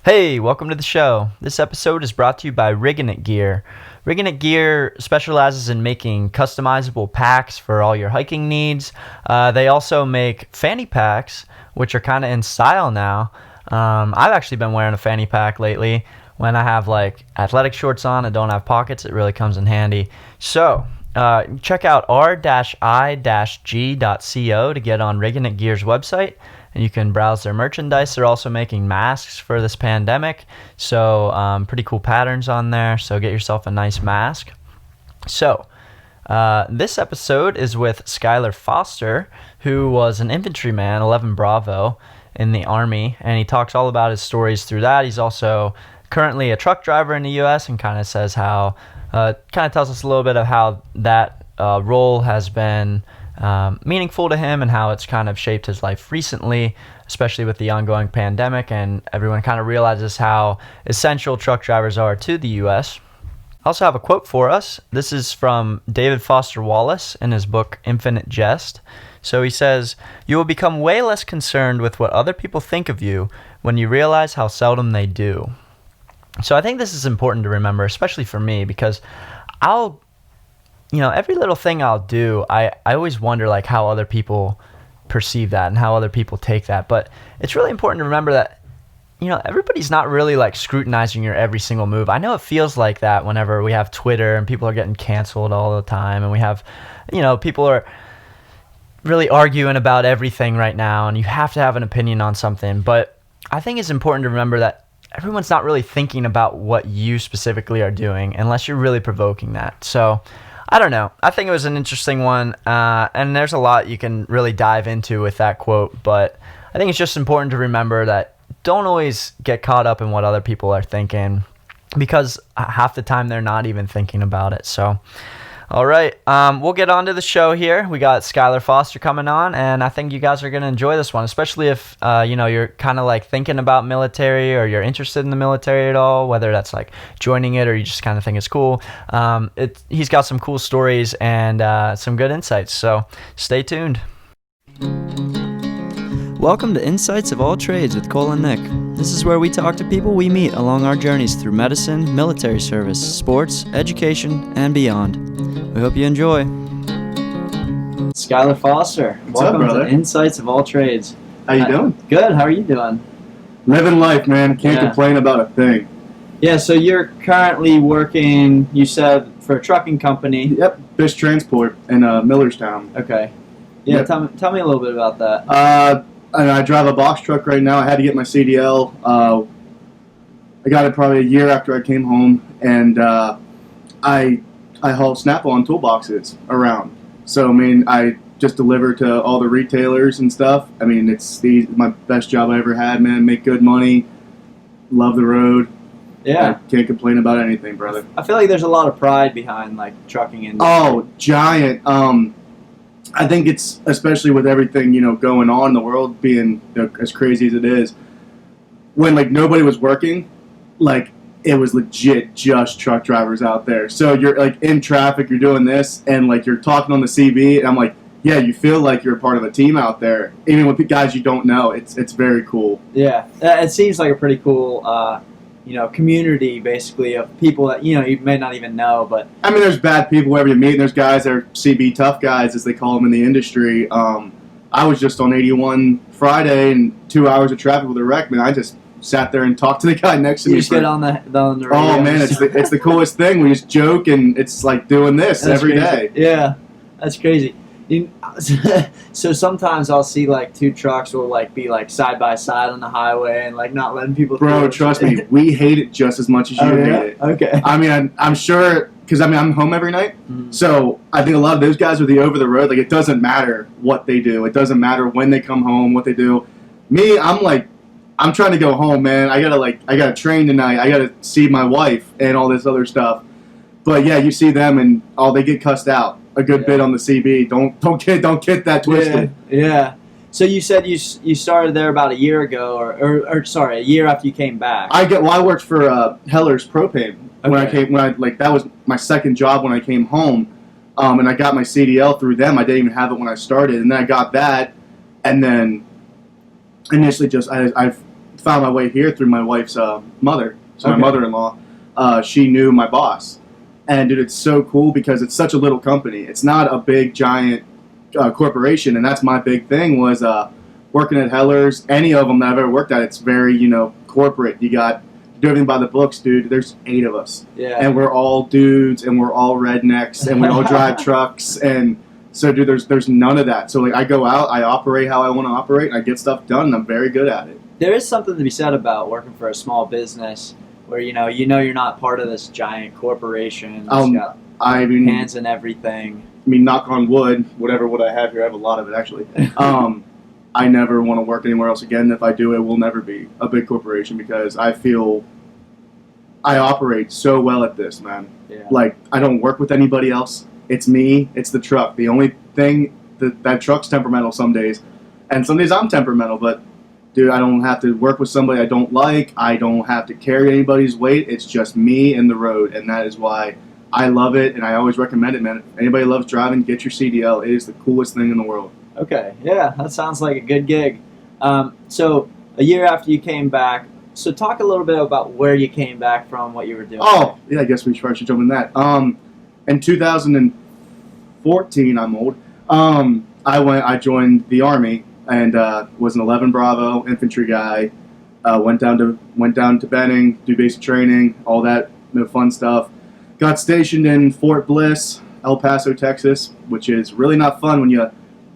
Hey, welcome to the show. This episode is brought to you by Riggin' It Gear. Riggin' It Gear specializes in making customizable packs for all your hiking needs. They also make fanny packs, which are kind of in style now. I've actually been wearing a fanny pack lately. When I have like athletic shorts on and don't have pockets, it really comes in handy. So, check out r-i-g.co to get on Riggin' It Gear's website. And you can browse their merchandise. They're also making masks for this pandemic, so pretty cool patterns on there, so get yourself a nice mask. So this episode is with Skyler Foster, who was an infantryman, 11 Bravo, in the Army, and he talks all about his stories through that. He's also currently a truck driver in the U.S. and kind of says how, kind of tells us a little bit of how that role has been meaningful to him and how it's kind of shaped his life recently, especially with the ongoing pandemic, and everyone kind of realizes how essential truck drivers are to the U.S. I also have a quote for us. This is from David Foster Wallace in his book Infinite Jest. So he says, "You will become way less concerned with what other people think of you when you realize how seldom they do." So I think this is important to remember, especially for me, because every little thing I'll do, I always wonder like how other people perceive that and how other people take that. But it's really important to remember that, everybody's not really like scrutinizing your every single move. I know it feels like that whenever we have Twitter and people are getting canceled all the time, and we have, people are really arguing about everything right now, and you have to have an opinion on something. But I think it's important to remember that everyone's not really thinking about what you specifically are doing unless you're really provoking that. So I don't know. I think it was an interesting one, and there's a lot you can really dive into with that quote, but I think it's just important to remember that don't always get caught up in what other people are thinking, because half the time they're not even thinking about it. So, all right, we'll get on to the show here. We got Skyler Foster coming on, and I think you guys are going to enjoy this one, especially if, you're kind of like thinking about military, or you're interested in the military at all, whether that's like joining it or you just kind of think it's cool. He's got some cool stories and some good insights, so stay tuned. Welcome to Insights of All Trades with Cole and Nick. This is where we talk to people we meet along our journeys through medicine, military service, sports, education, and beyond. We hope you enjoy. Skyler Foster, What's welcome up, brother? to Insights of All Trades. How you doing? Good. How are you doing? Living life, man. Can't complain about a thing. Yeah, so you're currently working, you said, for a trucking company. Yep, Biss Transport in Millerstown. Okay. Yeah, Yep. tell me a little bit about that. And I drive a box truck right now. I had to get my CDL. I got it probably a year after I came home, and I haul Snap-on toolboxes around. So, I just deliver to all the retailers and stuff. It's my best job I ever had, man. Make good money. Love the road. Yeah. I can't complain about anything, brother. I feel like there's a lot of pride behind, like, trucking industry. Oh, giant. I think it's, especially with everything, going on in the world, being as crazy as it is, when, nobody was working, it was legit just truck drivers out there. So you're, in traffic, you're doing this, and, you're talking on the CB, and I'm like, yeah, you feel like you're a part of a team out there, even with the guys you don't know. It's very cool. Yeah, it seems like a pretty cool, community, basically, of people that, you may not even know, but... There's bad people wherever you meet, and there's guys that are CB tough guys, as they call them in the industry. I was just on 81 Friday, and 2 hours of traffic with a wreck, man. I just sat there and talked to the guy next to me. You just get on the radio. Oh, man, it's the coolest thing. We just joke, and it's like doing this every day. Yeah, that's crazy. So sometimes I'll see two trucks will be side by side on the highway and not letting people Bro, through. trust me, we hate it just as much as you hate it. Okay. I'm sure, because I'm home every night, so I think a lot of those guys are the over the road. It doesn't matter what they do. It doesn't matter when they come home, what they do. Me, I'm trying to go home, man. I gotta train tonight. I gotta see my wife and all this other stuff. But yeah, you see them and they get cussed out a good bit on the CB. Don't get that twisted. Yeah. So you said you started there about a year ago, or sorry, a year after you came back. I worked for Heller's Propane that was my second job when I came home, and I got my CDL through them. I didn't even have it when I started, and then I got that, and then initially just I found my way here through my wife's mother. So my Okay. mother-in-law, she knew my boss. And, dude, it's so cool because it's such a little company. It's not a big, giant corporation. And that's my big thing was working at Heller's. Any of them that I've ever worked at, it's very, corporate. You got do everything by the books, dude. There's 8 of us. Yeah. And we're all dudes, and we're all rednecks, and we all drive trucks. And so, dude, there's none of that. So, like, I go out, I operate how I want to operate, and I get stuff done, and I'm very good at it. There is something to be said about working for a small business where, you know you're not part of this giant corporation that's got I mean, hands in everything. knock on wood, whatever what I have here, I have a lot of it, actually. I never want to work anywhere else again. If I do, it will never be a big corporation because I feel I operate so well at this, man. Yeah. Like, I don't work with anybody else. It's me. It's the truck. The only thing that truck's temperamental some days, and some days I'm temperamental. But, dude, I don't have to work with somebody I don't like. I don't have to carry anybody's weight. It's just me and the road, and that is why I love it, and I always recommend it, man. If anybody loves driving, get your CDL. It is the coolest thing in the world. Okay, yeah, that sounds like a good gig. So a year after you came back, so talk a little bit about where you came back from, what you were doing. Oh, yeah, I guess we should jump in that. In 2014, I'm old. I joined the Army and was an 11 Bravo infantry guy. Went down to Benning, do basic training, all that fun stuff. Got stationed in Fort Bliss, El Paso, Texas, which is really not fun when you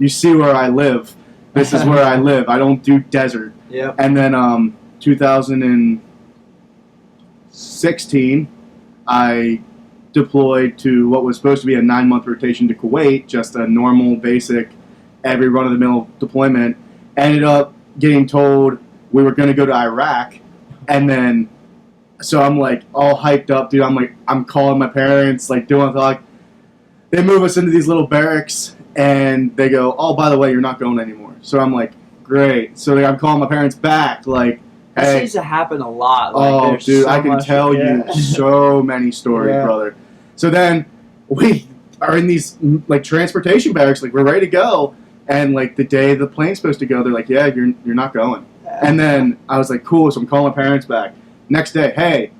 see where I live. This is where I live. I don't do desert. Yep. And then 2016, I deployed to what was supposed to be a 9-month rotation to Kuwait, just a normal, basic, every run-of-the-mill deployment. Ended up getting told we were going to go to Iraq, and then so I'm like all hyped up, dude. I'm calling my parents, like doing like they move us into these little barracks, and they go, "Oh, by the way, you're not going anymore." So I'm like, "Great." So I'm calling my parents back, like, That "Hey." seems to happen a lot. Like, Oh, there's dude, so I can much- tell yeah. you so many stories, Yeah. brother. So then we are in these like transportation barracks, like we're ready to go, and like the day the plane's supposed to go, they're like, "Yeah, you're not going." And then I was like, "Cool." So I'm calling my parents back. Next day, "Hey,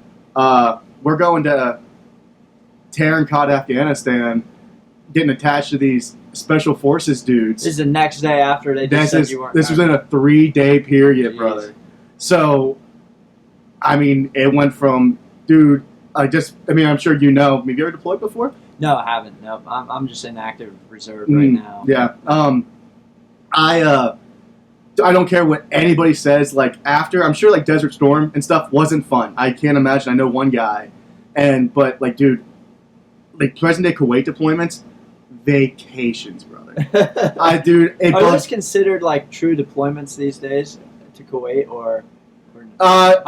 we're going to Tarin-Kot, Afghanistan, getting attached to these special forces dudes." This is the next day after they just said you weren't. This was in a 3-day period, Jeez. brother. So, I mean, it went from, dude, I'm sure you know. Have you ever deployed before? No, I haven't. No, I'm just in active reserve right now. Yeah. I don't care what anybody says. Like, after, I'm sure, like, Desert Storm and stuff wasn't fun. I can't imagine. I know one guy. But, like, dude, like, present-day Kuwait deployments, vacations, brother. Are It those considered like true deployments these days to Kuwait or no,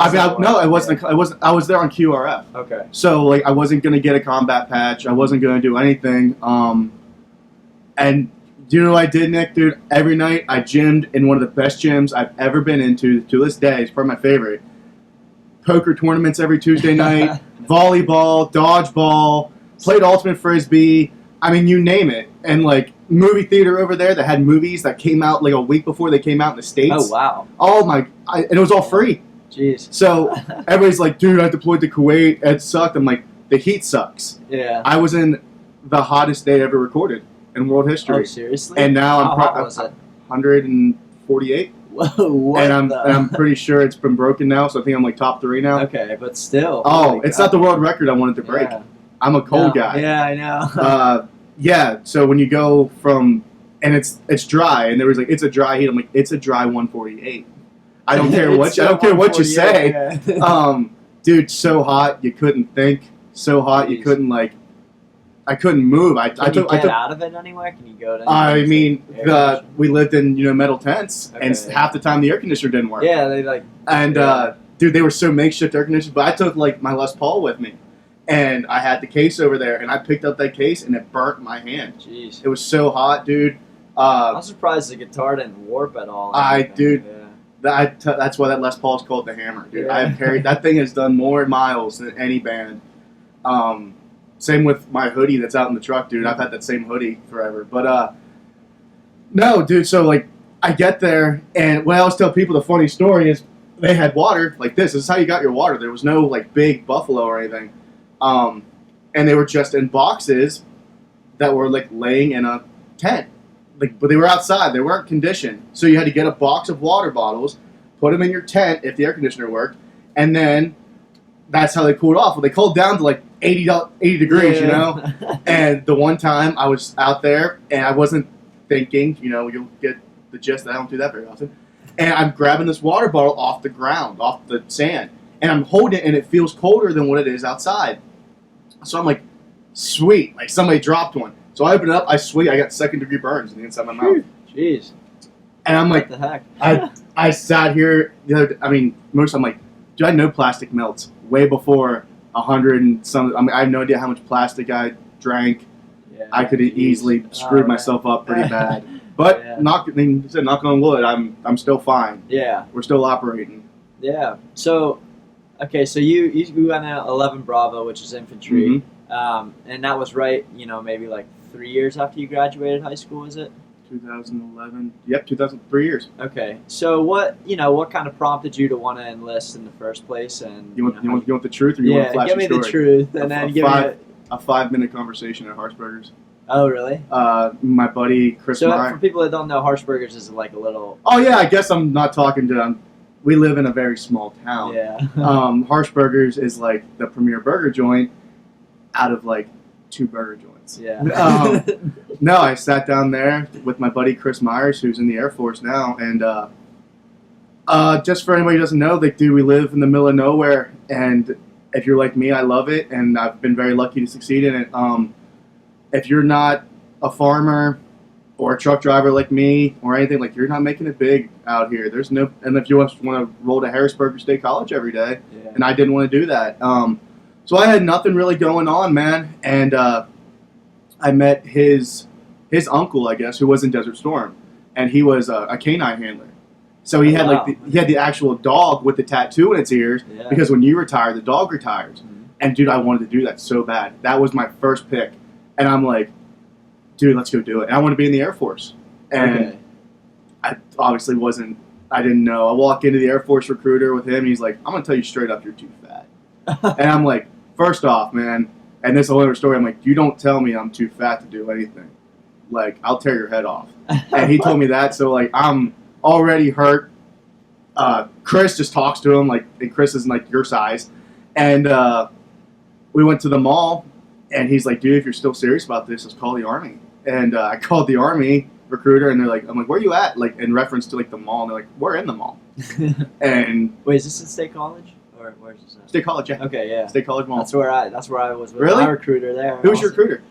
I wasn't. I was there on QRF. Okay. So, like, I wasn't going to get a combat patch. I wasn't going to do anything. And do you know what I did, Nick? Dude, every night I gymmed in one of the best gyms I've ever been into. To this day, it's probably my favorite. Poker tournaments every Tuesday night. Volleyball, dodgeball, played ultimate frisbee. I mean, you name it. And, like, movie theater over there that had movies that came out, like, a week before they came out in the States. Oh wow. Oh, and it was all free. Jeez. So everybody's like, "Dude, I deployed to Kuwait. It sucked." I'm like, "The heat sucks." Yeah. I was in the hottest day ever recorded in world history, Oh seriously? and now How hot was it? 148, Whoa. What and the? I'm pretty sure it's been broken now. So I think I'm like top 3 now. Okay, but still. Oh, holy it's God. not the world record I wanted to break. Yeah. I'm a cold No, guy. Yeah, I know. Yeah. So when you go from and it's dry, and there was like it's a dry heat. I'm like it's a dry 148. I don't care what It's I don't care what you 148, say. yeah. Dude, so hot you couldn't think. So hot you Jeez. couldn't like. I couldn't move. I Can you took. get out of it anywhere? Can you go to? I mean, air conditioning? we lived in metal tents, and Okay. half the time the air conditioner didn't work. Yeah, they like. And Yeah. dude, they were so makeshift air conditioners. But I took like my Les Paul with me, and I had the case over there, and I picked up that case, and it burnt my hand. Jeez. It was so hot, dude. I'm surprised the guitar didn't warp at all. or I- anything. dude, Yeah. That's why that Les Paul is called the Hammer, dude. Yeah. I have carried that thing has done more miles than any band. Same with my hoodie that's out in the truck, dude. I've had that same hoodie forever. But no, dude. So like, I get there, and what I always tell people the funny story is they had water like this. This is how you got your water. There was no like big buffalo or anything, and they were just in boxes that were like laying in a tent. Like, but they were outside. They weren't conditioned, so you had to get a box of water bottles, put them in your tent if the air conditioner worked, and then that's how they cooled off. Well, they cooled down to like 80 degrees, you know. And the one time I was out there and I wasn't thinking, you know, you'll get the gist that I don't do that very often. And I'm grabbing this water bottle off the ground, off the sand, and I'm holding it, and it feels colder than what it is outside. So I'm like, sweet, like somebody dropped one. So I open it up, I got 2nd-degree burns on the inside of my mouth. Jeez. And I'm like, what the heck? I sat here I'm like, dude, I know plastic melts way before 100 and some. I mean, I have no idea how much plastic I drank. Yeah, I could have easily screwed myself up pretty bad. But knock on wood, I'm still fine. Yeah. We're still operating. Yeah. So, okay, so you went at 11 Bravo, which is infantry, and that was right, you know, maybe like 3 years after you graduated high school, is it? 2011. Yep, 2003 years. Okay. So what kind of prompted you to want to enlist in the first place? And you want the truth, or you want a flashy story? Yeah, give me the truth, and then give me a 5-minute conversation at Harshberger's. Oh, really? My buddy Chris Meyer. So for people that don't know, Harshberger's is like a little. Oh yeah, I guess I'm not talking to. We live in a very small town. Yeah. Harshberger's is like the premier burger joint out of like 2 burger joints. Yeah. No, I sat down there with my buddy Chris Myers, who's in the Air Force now, and just for anybody who doesn't know, like, dude, we live in the middle of nowhere, and if you're like me, I love it, and I've been very lucky to succeed in it. If you're not a farmer or a truck driver like me or anything, like, you're not making it big out here. There's no, and if you want to roll to Harrisburg State College every day, and I didn't want to do that. So I had nothing really going on, man, and I met his uncle, I guess, who was in Desert Storm, and he was a canine handler. So he had he had the actual dog with the tattoo in its ears, because when you retire, the dog retires. Mm-hmm. And dude, I wanted to do that so bad. That was my first pick, and I'm like, dude, let's go do it. And I want to be in the Air Force, and I obviously wasn't. I didn't know. I walk into the Air Force recruiter with him, and he's like, I'm gonna tell you straight up, you're too fat. And I'm like, first off, man, and this is a whole other story. I'm like, you don't tell me I'm too fat to do anything. Like, I'll tear your head off. And he told me that, so like, I'm already hurt. Chris just talks to him, like, and Chris isn't like your size. And we went to the mall, and he's like, dude, if you're still serious about this, let's call the Army. And I called the Army recruiter, and they're like, I'm like, where you at? Like, in reference to like the mall, and they're like, we're in the mall. And wait, is this at State College? Or where's this at? State College, yeah. Okay, yeah. State College Mall. That's where I was with really? my recruiter there. Who was your recruiter?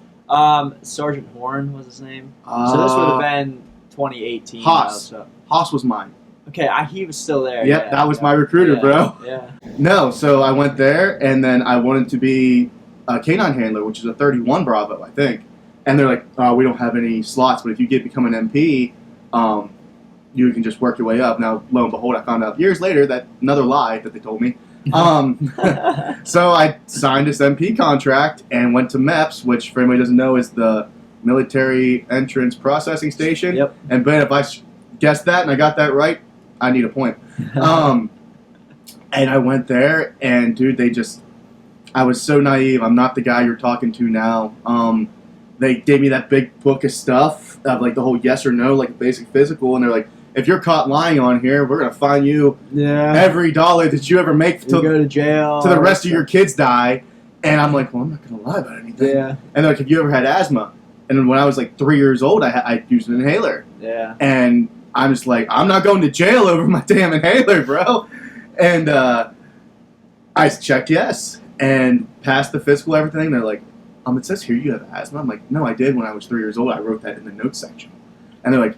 Sergeant Horn was his name. So this would have been 2018. Haas. Haas was mine. Okay, he was still there. Yep, that was my recruiter, bro. Yeah. No, so I went there, and then I wanted to be a canine handler, which is a 31 Bravo, I think. And they're like, we don't have any slots, but if you become an MP, you can just work your way up. Now, lo and behold, I found out years later that another lie that they told me. So I signed this MP contract and went to MEPS, which, for anybody who doesn't know, is the Military Entrance Processing Station. Yep. And Ben, if I guessed that and I got that right, I need a point. And I went there, and dude, I was so naive. I'm not the guy you're talking to now. They gave me that big book of stuff, of like the whole yes or no, like a basic physical, and they're like, if you're caught lying on here, we're gonna fine you every dollar that you ever make to go to jail, to the rest of your kids die. And I'm like, well, I'm not gonna lie about anything. Yeah. And they're like, have you ever had asthma? And then when I was like 3 years old, I used an inhaler. Yeah. And I'm just like, I'm not going to jail over my damn inhaler, bro. And I checked yes and passed the physical, everything. They're like, it says here you have asthma. I'm like, no, I did when I was 3 years old. I wrote that in the notes section. And they're like,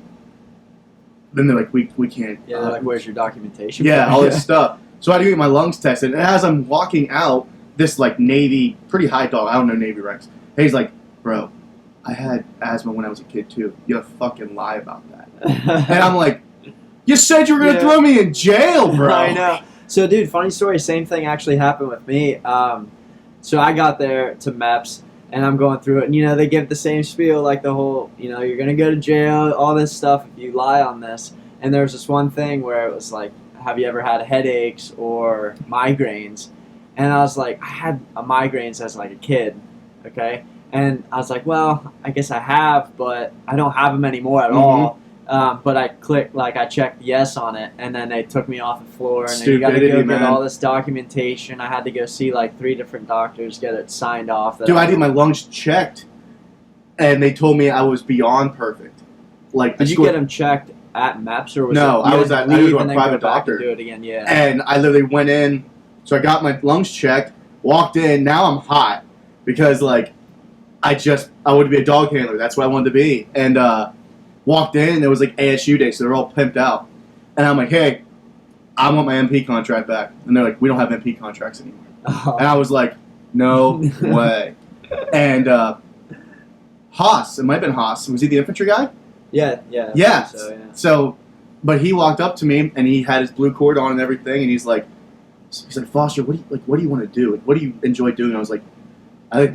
we can't. Yeah, they're like, where's your documentation? Yeah, all this stuff. So I had to get my lungs tested. And as I'm walking out, this like Navy, pretty high dog, I don't know Navy ranks. He's like, bro, I had asthma when I was a kid too. You gotta fucking lie about that. And I'm like, you said you were gonna throw me in jail, bro. I know. So, dude, funny story. Same thing actually happened with me. So I got there to MEPS, and I'm going through it, and they give the same spiel, like the whole, you're gonna go to jail, all this stuff if you lie on this. And there was this one thing where it was like, have you ever had headaches or migraines? And I was like, I had migraines as like a kid, okay? And I was like, well, I guess I have, but I don't have them anymore at all. But I checked yes on it, and then they took me off the floor, and then you got to go get all this documentation. I had to go see like 3 different doctors, get it signed off. Dude, I did my lungs checked, and they told me I was beyond perfect. Like, did you get them checked at MEPS, or was no? I was at a private doctor. Do it again, yeah. And I literally went in, so I got my lungs checked, walked in. Now I'm hot because like I wanted to be a dog handler. That's what I wanted to be, and walked in, and it was like ASU day, so they're all pimped out. And I'm like, hey, I want my MP contract back. And they're like, we don't have MP contracts anymore. Oh. And I was like, no way. And Haas, it might have been Haas. Was he the infantry guy? Yeah. So, but he walked up to me, and he had his blue cord on and everything, and he's like, Foster, what do you want to do? Like, what do you enjoy doing? I was like, I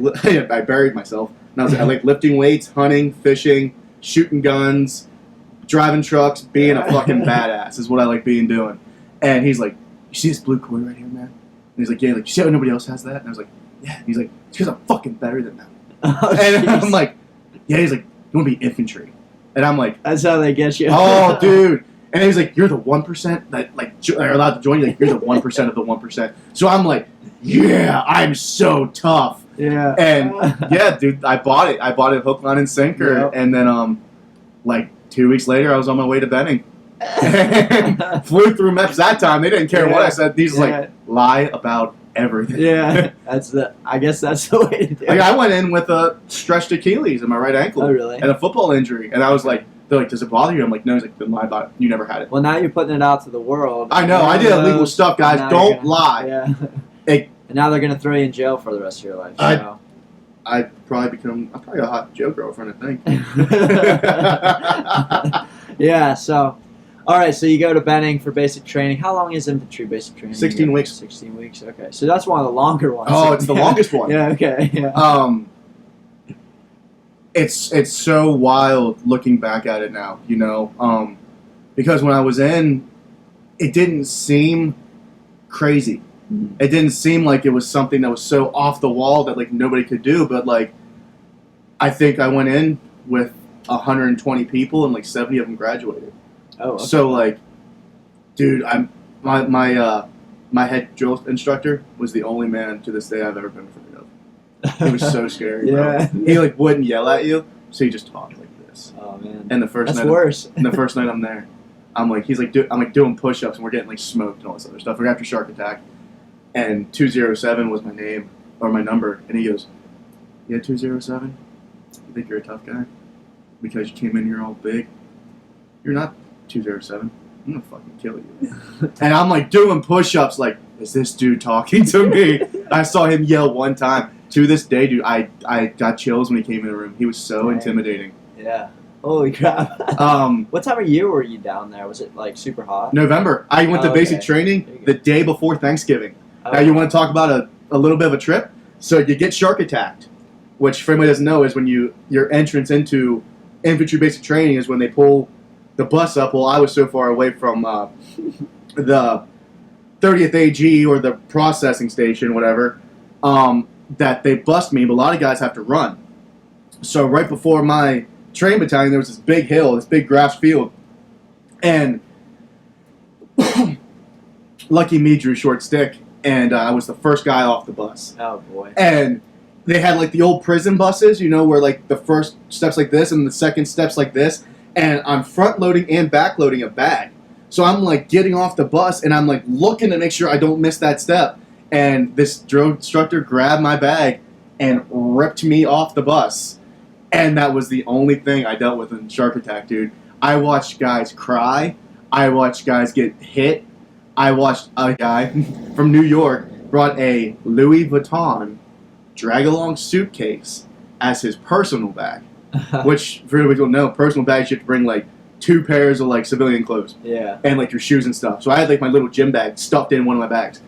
buried myself. And I was like, I like lifting weights, hunting, fishing, shooting guns, driving trucks, being a fucking badass is what I like doing. And he's like, you see this blue cord right here, man? And he's like, yeah. Like, you see how nobody else has that? And I was like, yeah. And he's like, it's because I'm fucking better than them. And I'm like, yeah. He's like, you want to be infantry? And I'm like, that's how they get you. Oh, dude. And he's like, you're the 1% that like are allowed to join. Like, you're the 1% of the 1%. So I'm like, yeah, I'm so tough. Yeah. And yeah, dude, I bought it. I bought it hook, line, and sinker. Yep. And then like 2 weeks later, I was on my way to Benning. Flew through MEPS that time. They didn't care what I said. These like lie about everything. Yeah. I guess that's the way to do it. Like, I went in with a stretched Achilles in my right ankle. Oh, really? And a football injury. And I was like, they're like, does it bother you? I'm like, no. He's like, then lie about it. You never had it. Well, now you're putting it out to the world. I know. I did illegal stuff, guys. Don't lie. Yeah. Hey, and now they're going to throw you in jail for the rest of your life. So. I'm probably a hot jail girlfriend, I think. Yeah, so, all right, so you go to Benning for basic training. How long is infantry basic training? 16 weeks. 16 weeks, okay. So that's one of the longer ones. Oh, it's the longest one. Yeah, okay. Yeah. It's so wild looking back at it now, you know, because when I was in, it didn't seem crazy. It didn't seem like it was something that was so off the wall that like nobody could do. But like, I think I went in with 120 people and like 70 of them graduated. Oh. Okay. So like, dude, my head drill instructor was the only man to this day I've ever been afraid of. He was so scary. Yeah. Bro. He like wouldn't yell at you, so he just talked like this. Oh man. And the first That's night, worse. And the first night I'm there, I'm like, I'm like doing push-ups and we're getting like smoked and all this other stuff. We're after Shark Attack. And 207 was my name, or my number, and he goes, yeah, 207? You think you're a tough guy? Because you came in here all big? You're not 207. I'm gonna fucking kill you. And I'm like doing push-ups like, is this dude talking to me? I saw him yell one time. To this day, dude, I got chills when he came in the room. He was so intimidating. Yeah. Holy crap. What time of year were you down there? Was it like super hot? November. I went to basic training the day before Thanksgiving. Now, you want to talk about a little bit of a trip? So you get shark attacked, which for anybody doesn't know is when your entrance into infantry basic training is when they pull the bus up. Well, I was so far away from the 30th AG or the processing station, whatever, that they bust me, but a lot of guys have to run. So right before my training battalion, there was this big hill, this big grass field, and lucky me drew short stick. And I was the first guy off the bus. Oh, boy. And they had, like, the old prison buses, you know, where, like, the first step's like this and the second step's like this. And I'm front-loading and back-loading a bag. So I'm, like, getting off the bus, and I'm, like, looking to make sure I don't miss that step. And this drill instructor grabbed my bag and ripped me off the bus. And that was the only thing I dealt with in Shark Attack, dude. I watched guys cry. I watched guys get hit. I watched a guy from New York brought a Louis Vuitton drag-along suitcase as his personal bag, which, for anybody who don't know, personal bags you have to bring, like, 2 pairs of, like, civilian clothes. Yeah. And, like, your shoes and stuff. So I had, like, my little gym bag stuffed in one of my bags.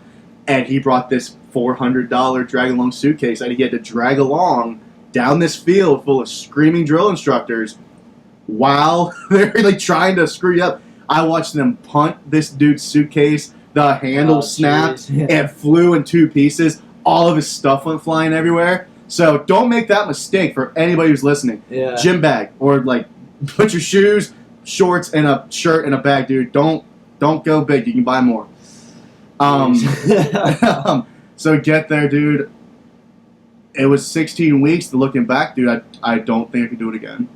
And he brought this $400 drag-along suitcase that he had to drag along down this field full of screaming drill instructors while they're, like, trying to screw you up. I watched them punt this dude's suitcase. The handle snapped. Yeah. It flew in 2 pieces. All of his stuff went flying everywhere. So don't make that mistake for anybody who's listening. Yeah. Gym bag, or like put your shoes, shorts, and a shirt in a bag, dude. Don't go big. You can buy more. So get there, dude. It was 16 weeks. Looking back, dude, I don't think I could do it again.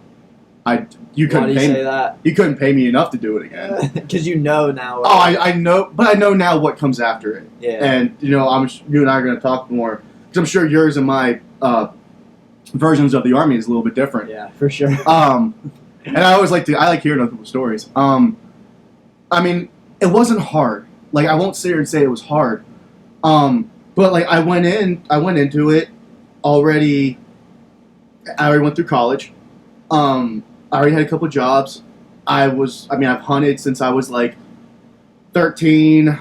You couldn't Why do you pay say me. that? You couldn't pay me enough to do it again. Because you know now. Oh, I know, but I know now what comes after it. Yeah. And you know, you and I are going to talk more because I'm sure yours and my versions of the Army is a little bit different. Yeah, for sure. And I always like hearing other people's stories. I mean, it wasn't hard. Like, I won't sit here and say it was hard. But like I went into it already. I already went through college. I already had a couple jobs. I've hunted since I was like 13.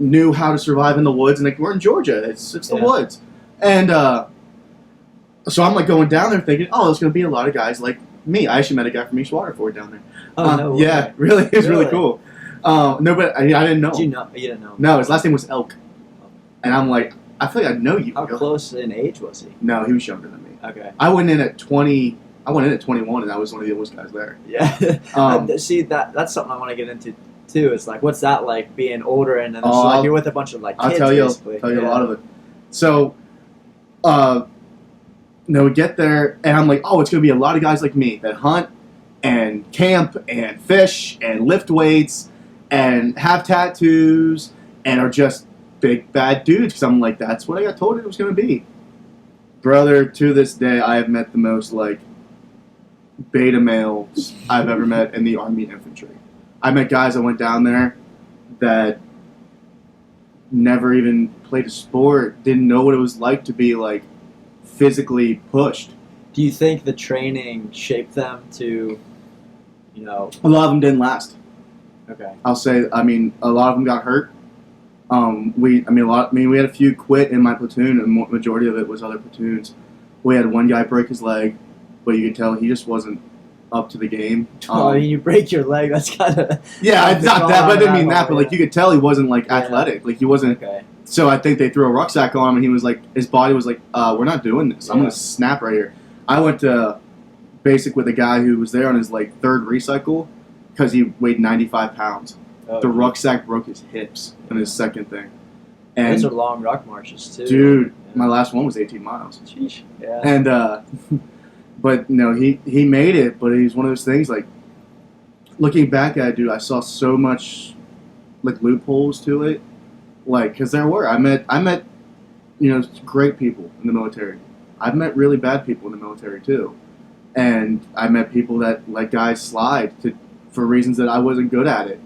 Knew how to survive in the woods, and like we're in Georgia, it's the woods, and so I'm like going down there thinking, oh, there's gonna be a lot of guys like me. I actually met a guy from East Waterford down there. Oh no way. Yeah, really, it was really cool. No, but I didn't know. Did you know? You didn't know. No, his last name was Elk, and I'm like, I feel like I know you. How close in age was he? No, he was younger than me. Okay. I went in at 20. I went in at 21, and I was one of the oldest guys there. Yeah. See, that's something I want to get into too. Is like, what's that like being older and then like you're with a bunch of like kids? I'll tell you a lot of it. So, we get there, and I'm like, oh, it's gonna be a lot of guys like me that hunt and camp and fish and lift weights and have tattoos and are just big bad dudes. Because I'm like, that's what I got told it was gonna be. Brother, to this day, I have met the most like beta males I've ever met in the Army infantry. I met guys that went down there that never even played a sport, didn't know what it was like to be like physically pushed. Do you think the training shaped them to, you know? A lot of them didn't last. Okay. I'll say. I mean, a lot of them got hurt. We had a few quit in my platoon, and the majority of it was other platoons. We had one guy break his leg, but you could tell he just wasn't up to the game. I mean, you break your leg, that's kind of... Yeah, it's not that, but I didn't mean that, but like you could tell he wasn't like athletic. Like he wasn't... Okay. So I think they threw a rucksack on him, and he was like, his body was like, we're not doing this. I'm going to snap right here. I went to basic with a guy who was there on his like 3rd recycle because he weighed 95 pounds. Oh, the rucksack broke his hips on his 2nd thing. And those are long ruck marches too. Dude, my last one was 18 miles. Sheesh. Yeah. And, but no, he made it, but he's one of those things like, looking back at it, dude, I saw so much like loopholes to it. Like, because there were. I met, you know, great people in the military. I've met really bad people in the military too. And I met people that let guys slide for reasons that I wasn't good at it.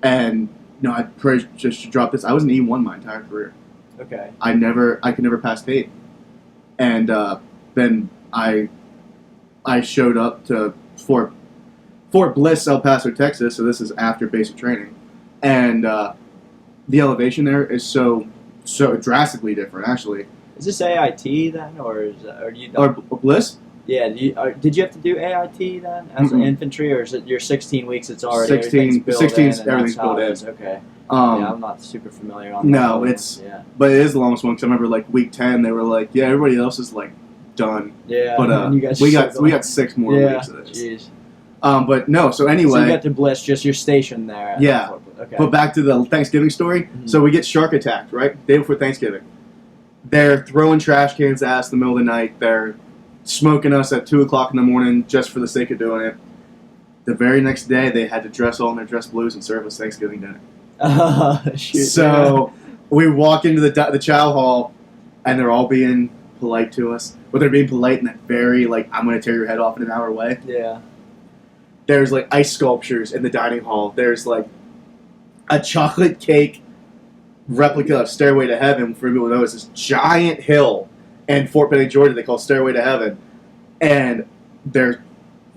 And, you know, I pray just to drop this. I was an E1 my entire career. Okay. I could never pass tape. And then I showed up to Fort Bliss, El Paso, Texas. So this is after basic training. And the elevation there is so drastically different, actually. Is this AIT then, or do you? Or Bliss? Yeah. Did you have to do AIT then as an infantry, or is it your 16 weeks? It's already 16. built 16. in, and Everything's that's how built it in. is. Okay. Yeah, I'm not super familiar on that. No, one. it's but it is the longest one because I remember like week 10 they were like, yeah, everybody else is like done. Yeah. But you guys we got 6 more weeks of this. Jeez. But no, so anyway. So you got to Bliss, just your station there. Yeah. Okay. But back to the Thanksgiving story. Mm-hmm. So we get shark attacked, right? Day before Thanksgiving. They're throwing trash cans at us in the middle of the night. They're smoking us at 2 o'clock in the morning just for the sake of doing it. The very next day, they had to dress all in their dress blues and serve us Thanksgiving dinner. Shoot, so we walk into the chow hall, and they're all being polite to us. But they're being polite in that very, like, I'm going to tear your head off in an hour way. Yeah. There's, like, ice sculptures in the dining hall. There's, like, a chocolate cake replica of Stairway to Heaven. For people who know, it's this giant hill in Fort Benning, Georgia they call Stairway to Heaven. And they're,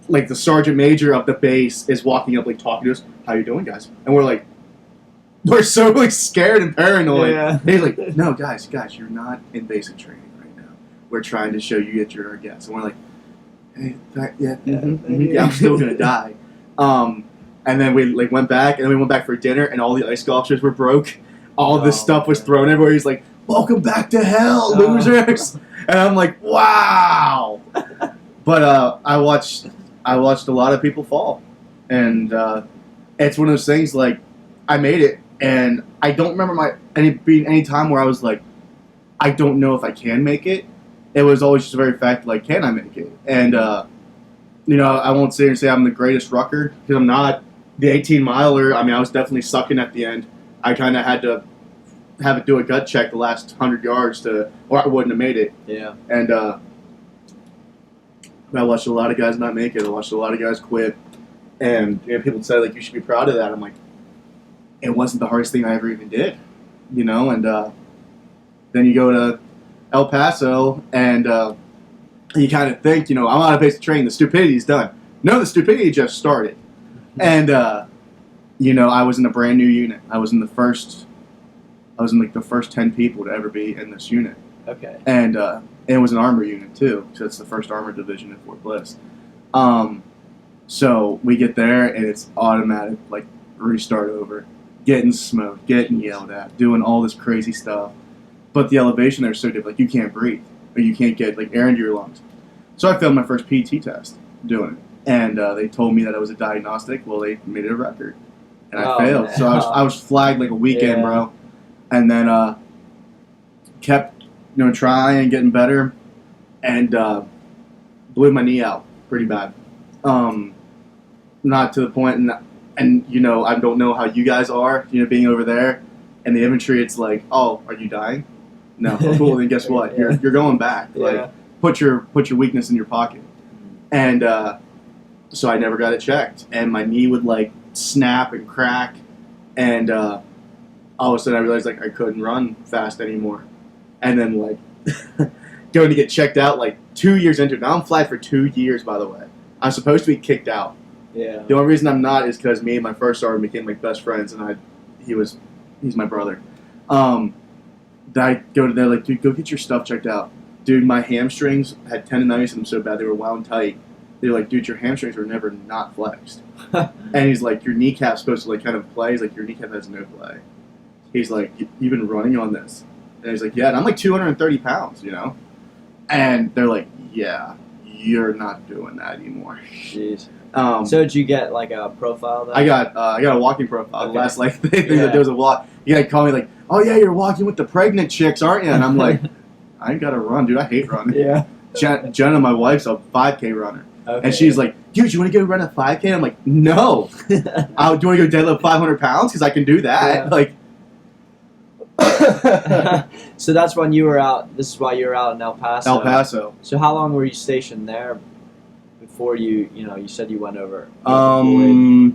like, the sergeant major of the base is walking up, like, talking to us. How you doing, guys? And we're like, we're so, like, scared and paranoid. Yeah. He's like, no, guys, you're not in basic training right now. We're trying to show you that you're our guests. And we're like, hey, I'm still going to die. And then we like went back, and then we went back for dinner, and all the ice sculptures were broke. All this stuff was thrown everywhere. He's like, "Welcome back to hell, losers!" And I'm like, "Wow!" But I watched a lot of people fall, and it's one of those things. Like, I made it, and I don't remember any time where I was like, "I don't know if I can make it." It was always just a very fact, like, can I make it? And you know, I won't sit here and say I'm the greatest rucker because I'm not. The 18-miler, I mean, I was definitely sucking at the end. I kind of had to have it do a gut check the last 100 yards or I wouldn't have made it. Yeah. And I watched a lot of guys not make it. I watched a lot of guys quit. And you know, people say, like, you should be proud of that. I'm like, it wasn't the hardest thing I ever even did, you know? And then you go to El Paso, and you kind of think, you know, I'm on a pace to train. The stupidity's done. No, the stupidity just started. And, you know, I was in a brand new unit. I was in like the first 10 people to ever be in this unit. Okay. And it was an armor unit too, so it's the first armored division in Fort Bliss. So we get there and it's automatic, like restart over, getting smoked, getting yelled at, doing all this crazy stuff. But the elevation there is so different, like you can't breathe, or you can't get like air into your lungs. So I failed my first PT test doing it. And they told me that it was a diagnostic. Well, they made it a record, and I failed. Man. So I was flagged like a weekend, bro. And then kept trying and getting better, and blew my knee out pretty bad. Not to the point, and you know, I don't know how you guys are. You know, being over there in the infantry, it's like, oh, are you dying? No, cool. Then guess what? You're going back. Like, put your weakness in your pocket, and. So I never got it checked, and my knee would like snap and crack, and all of a sudden I realized like I couldn't run fast anymore, and then like going to get checked out like 2 years into it. Now I'm flagged for 2 years, by the way. I'm supposed to be kicked out. Yeah. The only reason I'm not is because me and my first sergeant became like best friends, and he's my brother. I go to there like, dude, go get your stuff checked out. Dude, my hamstrings had tendonitis in them so bad they were wound tight. They're like, dude, your hamstrings were never not flexed. And he's like, your kneecap's supposed to like kind of play. He's like, your kneecap has no play. He's like, you've been running on this. And he's like, yeah. And I'm like 230 pounds, you know? And they're like, yeah, you're not doing that anymore. Jeez. So did you get like a profile then? I got a walking profile. Okay. The last like thing that there was a walk. You gotta call me like, oh yeah, you're walking with the pregnant chicks, aren't you? And I'm like, I ain't gotta run, dude. I hate running. Yeah. Jenna, my wife's a 5K runner. Okay. And she's like, dude, you want to go run a 5K? I'm like, no. Do you want to go deadlift 500 pounds? Because I can do that. Yeah. Like, So that's when you were out. This is why you were out in El Paso. El Paso. So how long were you stationed there before you said you went over? I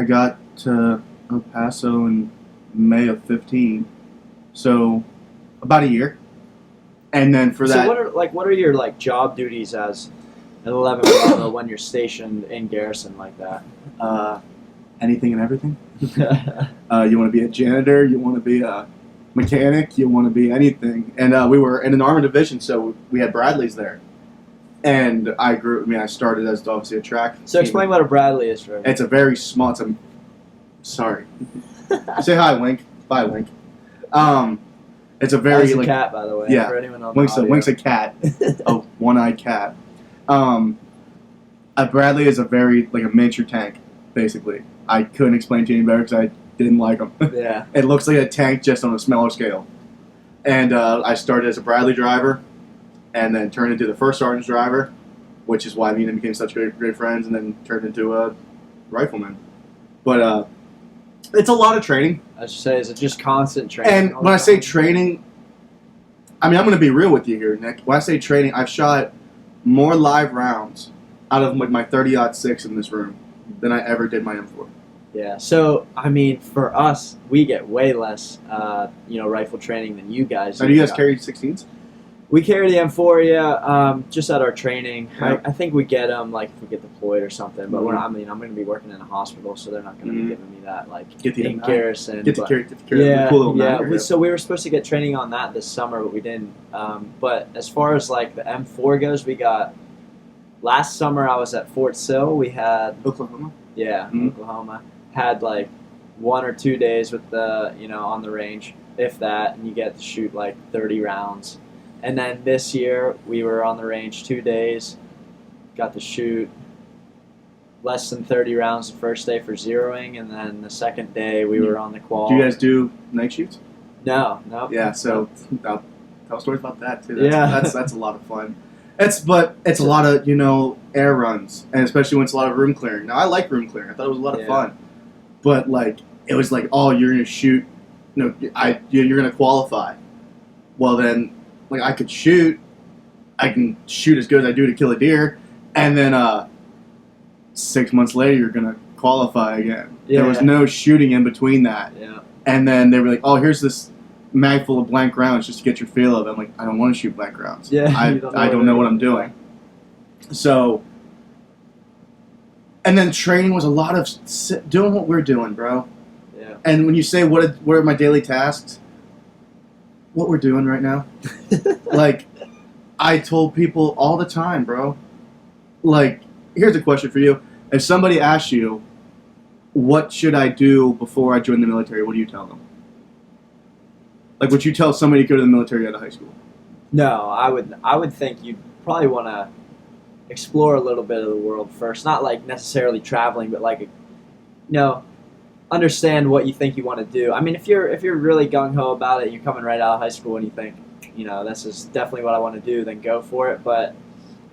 got to El Paso in May of 15. So about a year. And then for that, so what are your like job duties as an 11 Bravo when you're stationed in garrison like that? anything and everything. You want to be a janitor, you want to be a mechanic, you want to be anything. And we were in an armored division, so we had Bradleys there. And I started as obviously a track. So explain what a Bradley is for everyone. It's a very small. Sorry. Say hi, Wink. Bye, Wink. It's a very That's a cat, by the way. Yeah. For anyone on Wink's a cat. A one-eyed cat. A Bradley is a very a miniature tank, basically. I couldn't explain to you any better because I didn't like them. Yeah. It looks like a tank just on a smaller scale. And I started as a Bradley driver, and then turned into the first sergeant's driver, which is why me and him became such great friends, and then turned into a rifleman. But it's a lot of training. I should say, is it just constant training? And when I say training, I'm going to be real with you here, Nick. When I say training, I've shot more live rounds out of my 30-06 in this room than I ever did my M4. Yeah. So for us, we get way less, rifle training than you guys. Now, do you guys carry 16s? We carry the M4, just at our training. Yeah. I think we get them if we get deployed or something. But Mm-hmm. I'm going to be working in a hospital, so they're not going to Mm-hmm. be giving me that Get the in M9. garrison. Get to but- carry the cool little yeah. 9. So we were supposed to get training on that this summer, but we didn't. But as far as the M4 goes, we got last summer I was at Fort Sill. We had Oklahoma. Oklahoma had like 1 or 2 days with the on the range, if that, and you get to shoot like 30 rounds. And then this year we were on the range 2 days, got to shoot less than 30 rounds the first day for zeroing, and then the second day we were on the qual. Do you guys do night shoots? No. Yeah, so I'll tell stories about that too. That's a lot of fun. It's a lot of air runs, and especially when it's a lot of room clearing. Now I like room clearing. I thought it was a lot of fun, but like it was like, oh, you're gonna shoot, you're gonna qualify. Well then, like I can shoot as good as I do to kill a deer, and then 6 months later you're gonna qualify again. Yeah. There was no shooting in between that. Yeah. And then they were like, oh, here's this mag full of blank rounds just to get your feel of it. I'm like, I don't want to shoot blank rounds. Yeah, I don't know what I'm doing. So, and then training was a lot of doing what we're doing, bro. Yeah. And when you say what are my daily tasks, what we're doing right now, like I told people all the time, bro. Like, here's a question for you: if somebody asks you, what should I do before I join the military? What do you tell them? Like, would you tell somebody to go to the military out of high school? No, I would think you'd probably want to explore a little bit of the world first. Not like necessarily traveling, but like, understand what you think you want to do. I mean, if you're really gung ho about it, you're coming right out of high school and you think, this is definitely what I want to do, then go for it. But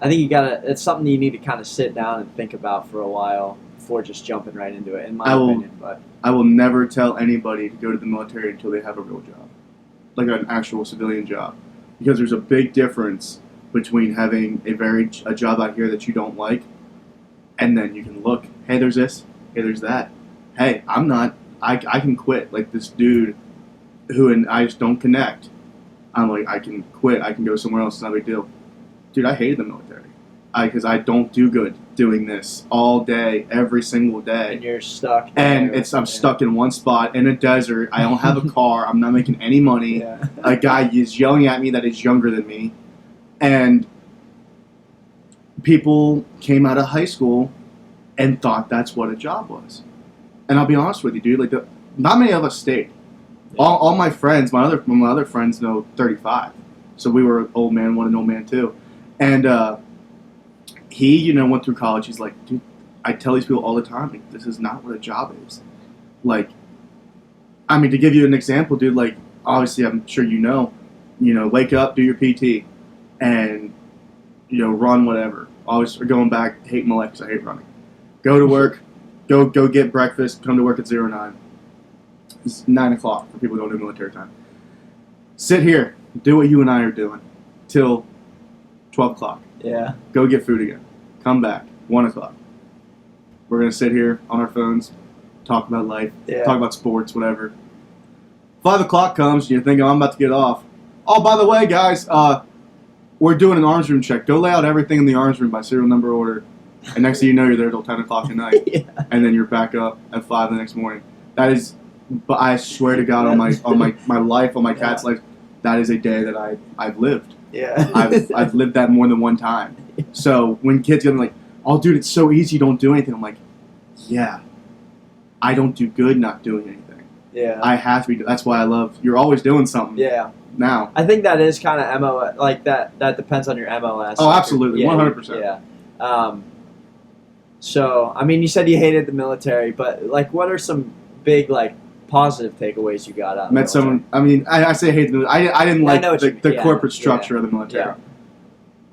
I think it's something you need to kind of sit down and think about for a while before just jumping right into it, in my opinion. But I will never tell anybody to go to the military until they have a real job, like an actual civilian job, because there's a big difference between having a job out here that you don't like, and then you can look, hey, there's this, hey, there's that, hey, I can quit. Like this dude who and I just don't connect. I'm like, I can quit, I can go somewhere else, it's not a big deal. Dude, I hated the military. Because I don't do good doing this all day, every single day. And you're stuck. And I'm stuck in one spot in a desert. I don't have a car. I'm not making any money. Yeah. A guy is yelling at me that is younger than me. And people came out of high school and thought that's what a job was. And I'll be honest with you, dude. Like, not many of us stayed. Yeah. All my friends, my other friends know 35. So we were old man one and old man two. And he, went through college. He's like, dude, I tell these people all the time, like, this is not what a job is. Like, I mean, to give you an example, dude, like, obviously, I'm sure wake up, do your PT, and, run whatever. Always going back, hate my life because I hate running. Go to work, go get breakfast, come to work at 09. It's 9 o'clock for people who don't do military time. Sit here, do what you and I are doing, till 12 o'clock. Yeah. Go get food again. Come back. 1 o'clock. We're going to sit here on our phones, talk about life, talk about sports, whatever. 5 o'clock comes, and you're thinking, I'm about to get off. Oh, by the way, guys, we're doing an arms room check. Go lay out everything in the arms room by serial number order. And next thing you know, you're there till 10 o'clock at night. Yeah. And then you're back up at 5 the next morning. That is, but I swear to God, on my life, on my cat's life, that is a day that I've lived. Yeah. I've lived that more than one time. So when kids get like, oh, dude, it's so easy, you don't do anything. I'm like, yeah, I don't do good not doing anything. Yeah. I have to be. That's why I love. You're always doing something. Yeah. Now. I think that is kind of MO. Like that depends on your MOS. Oh, absolutely, 100%. Yeah. So I mean, you said you hated the military, but like, what are some big like positive takeaways you got out of Met someone. I mean, I say hate the military. I didn't like the corporate structure of the military. Yeah.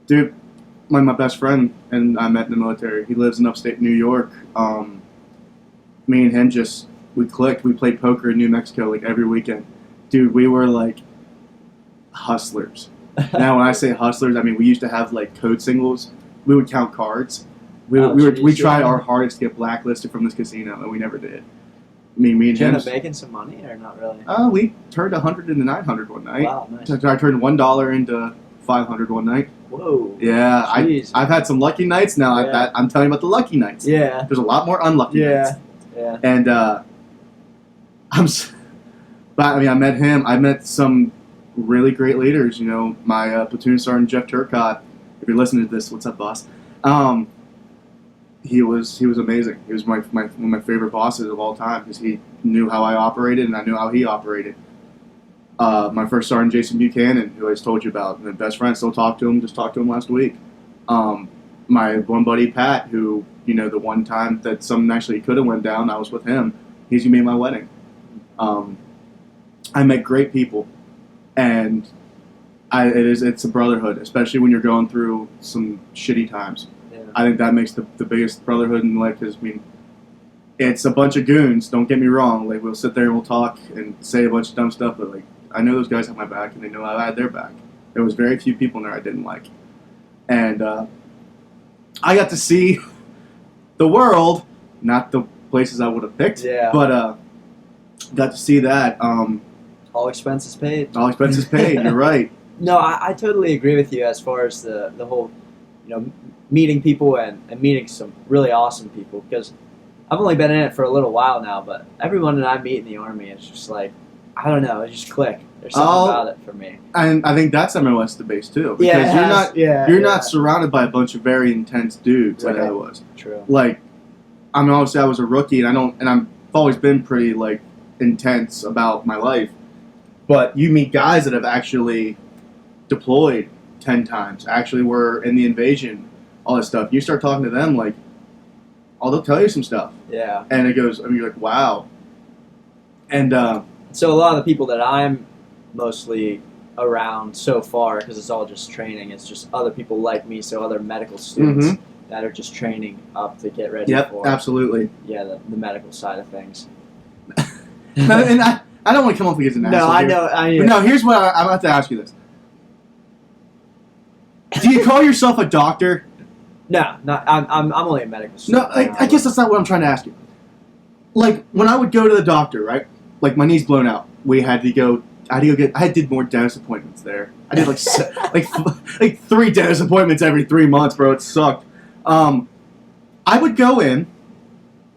Dude, my best friend and I met in the military. He lives in upstate New York. Me and him we clicked. We played poker in New Mexico like every weekend. Dude, we were like hustlers. Now, when I say hustlers, I mean we used to have like code singles. We would count cards. We tried our hardest to get blacklisted from this casino, and we never did. Me and Did you him. end up making some money or not really? We turned 100 into 900 one night. Wow, nice. I turned $1 into 500 one night. Whoa. Yeah, Jeez. I've had some lucky nights now. Yeah. I'm telling you about the lucky nights. Yeah. There's a lot more unlucky nights. Yeah. And I met him. I met some really great leaders. My platoon sergeant Jeff Turcott. If you're listening to this, what's up, boss? He was amazing. He was one of my favorite bosses of all time because he knew how I operated and I knew how he operated. My first sergeant, Jason Buchanan, who I just told you about, and best friend, still talked to him. Just talked to him last week. My one buddy Pat, who the one time that something actually could have went down, I was with him. He's who made my wedding. I met great people, and it's a brotherhood, especially when you're going through some shitty times. Yeah. I think that makes the biggest brotherhood in life. Because it's a bunch of goons. Don't get me wrong. Like, we'll sit there and we'll talk and say a bunch of dumb stuff, but like, I know those guys have my back, and they know I had their back. There was very few people in there I didn't like, and I got to see the world, not the places I would have picked. Yeah. But got to see that. All expenses paid. All expenses paid. You're right. No, I totally agree with you as far as the whole, meeting people and meeting some really awesome people, because I've only been in it for a little while now, but everyone that I meet in the Army is just like, I don't know, it just click. There's something about it for me. And I think that's MLS the base too, because you're not surrounded by a bunch of very intense dudes like I was. True. Like, I mean, obviously I was a rookie, and I've always been pretty like intense about my life. But you meet guys that have actually deployed 10 times, actually were in the invasion, all this stuff. You start talking to them, like, they'll tell you some stuff. Yeah. And it goes, you're like, wow. And so a lot of the people that I'm mostly around so far, because it's all just training, it's just other people like me, so other medical students that are just training up to get ready for absolutely. Yeah, the medical side of things. And I don't want to come up against an asshole. No, I know. But no, here's what I'm about to ask you this. Do you call yourself a doctor? No, I'm only a medical student. No, I guess that's not what I'm trying to ask you. Like, when I would go to the doctor, right? Like, my knee's blown out. I did more dentist appointments there. I did like 3 dentist appointments every 3 months, bro. It sucked. I would go in,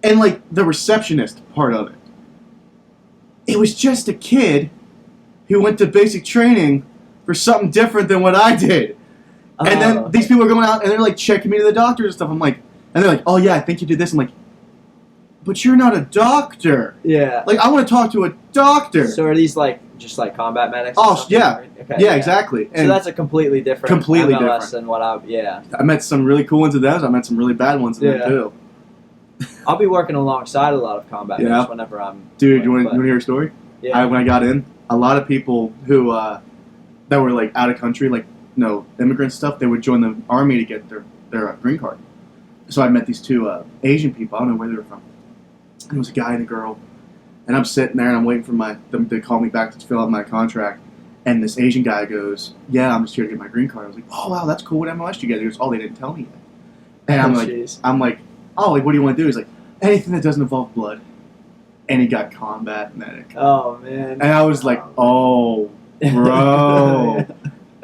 and like the receptionist part of it, it was just a kid who went to basic training for something different than what I did. And then these people are going out and they're like checking me to the doctor and stuff. I'm like, and they're like, oh yeah, I think you did this. I'm like, but you're not a doctor. Yeah. Like, I want to talk to a doctor. So are these just like combat medics? Oh yeah. Right? Okay, yeah, exactly. And so that's a completely different MLS different than what I met some really cool ones in them. I met some really bad ones in them too. I'll be working alongside a lot of combat medics whenever I'm. Dude, you want to hear a story? Yeah. When I got in, a lot of people who that were like out of country, like immigrant stuff, they would join the Army to get their green card. So I met these 2 Asian people. I don't know where they were from. It was a guy and a girl, and I'm sitting there and I'm waiting for them to call me back to fill out my contract. And this Asian guy goes, "Yeah, I'm just here to get my green card." I was like, "Oh wow, that's cool. What MLS you get?" He goes, "Oh, they didn't tell me yet." And I'm like, "Oh, like what do you want to do?" He's like, "Anything that doesn't involve blood." And he got combat medic. Oh man. And I was like, "Oh, bro,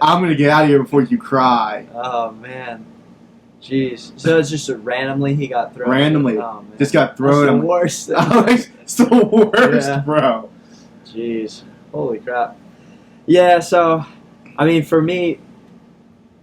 I'm gonna get out of here before you cry." Oh man. Jeez. So it's just randomly he got thrown. Randomly. Oh, man. Just got thrown. That's the worst. It's the worst, bro. Jeez. Holy crap. Yeah, so, I mean, for me,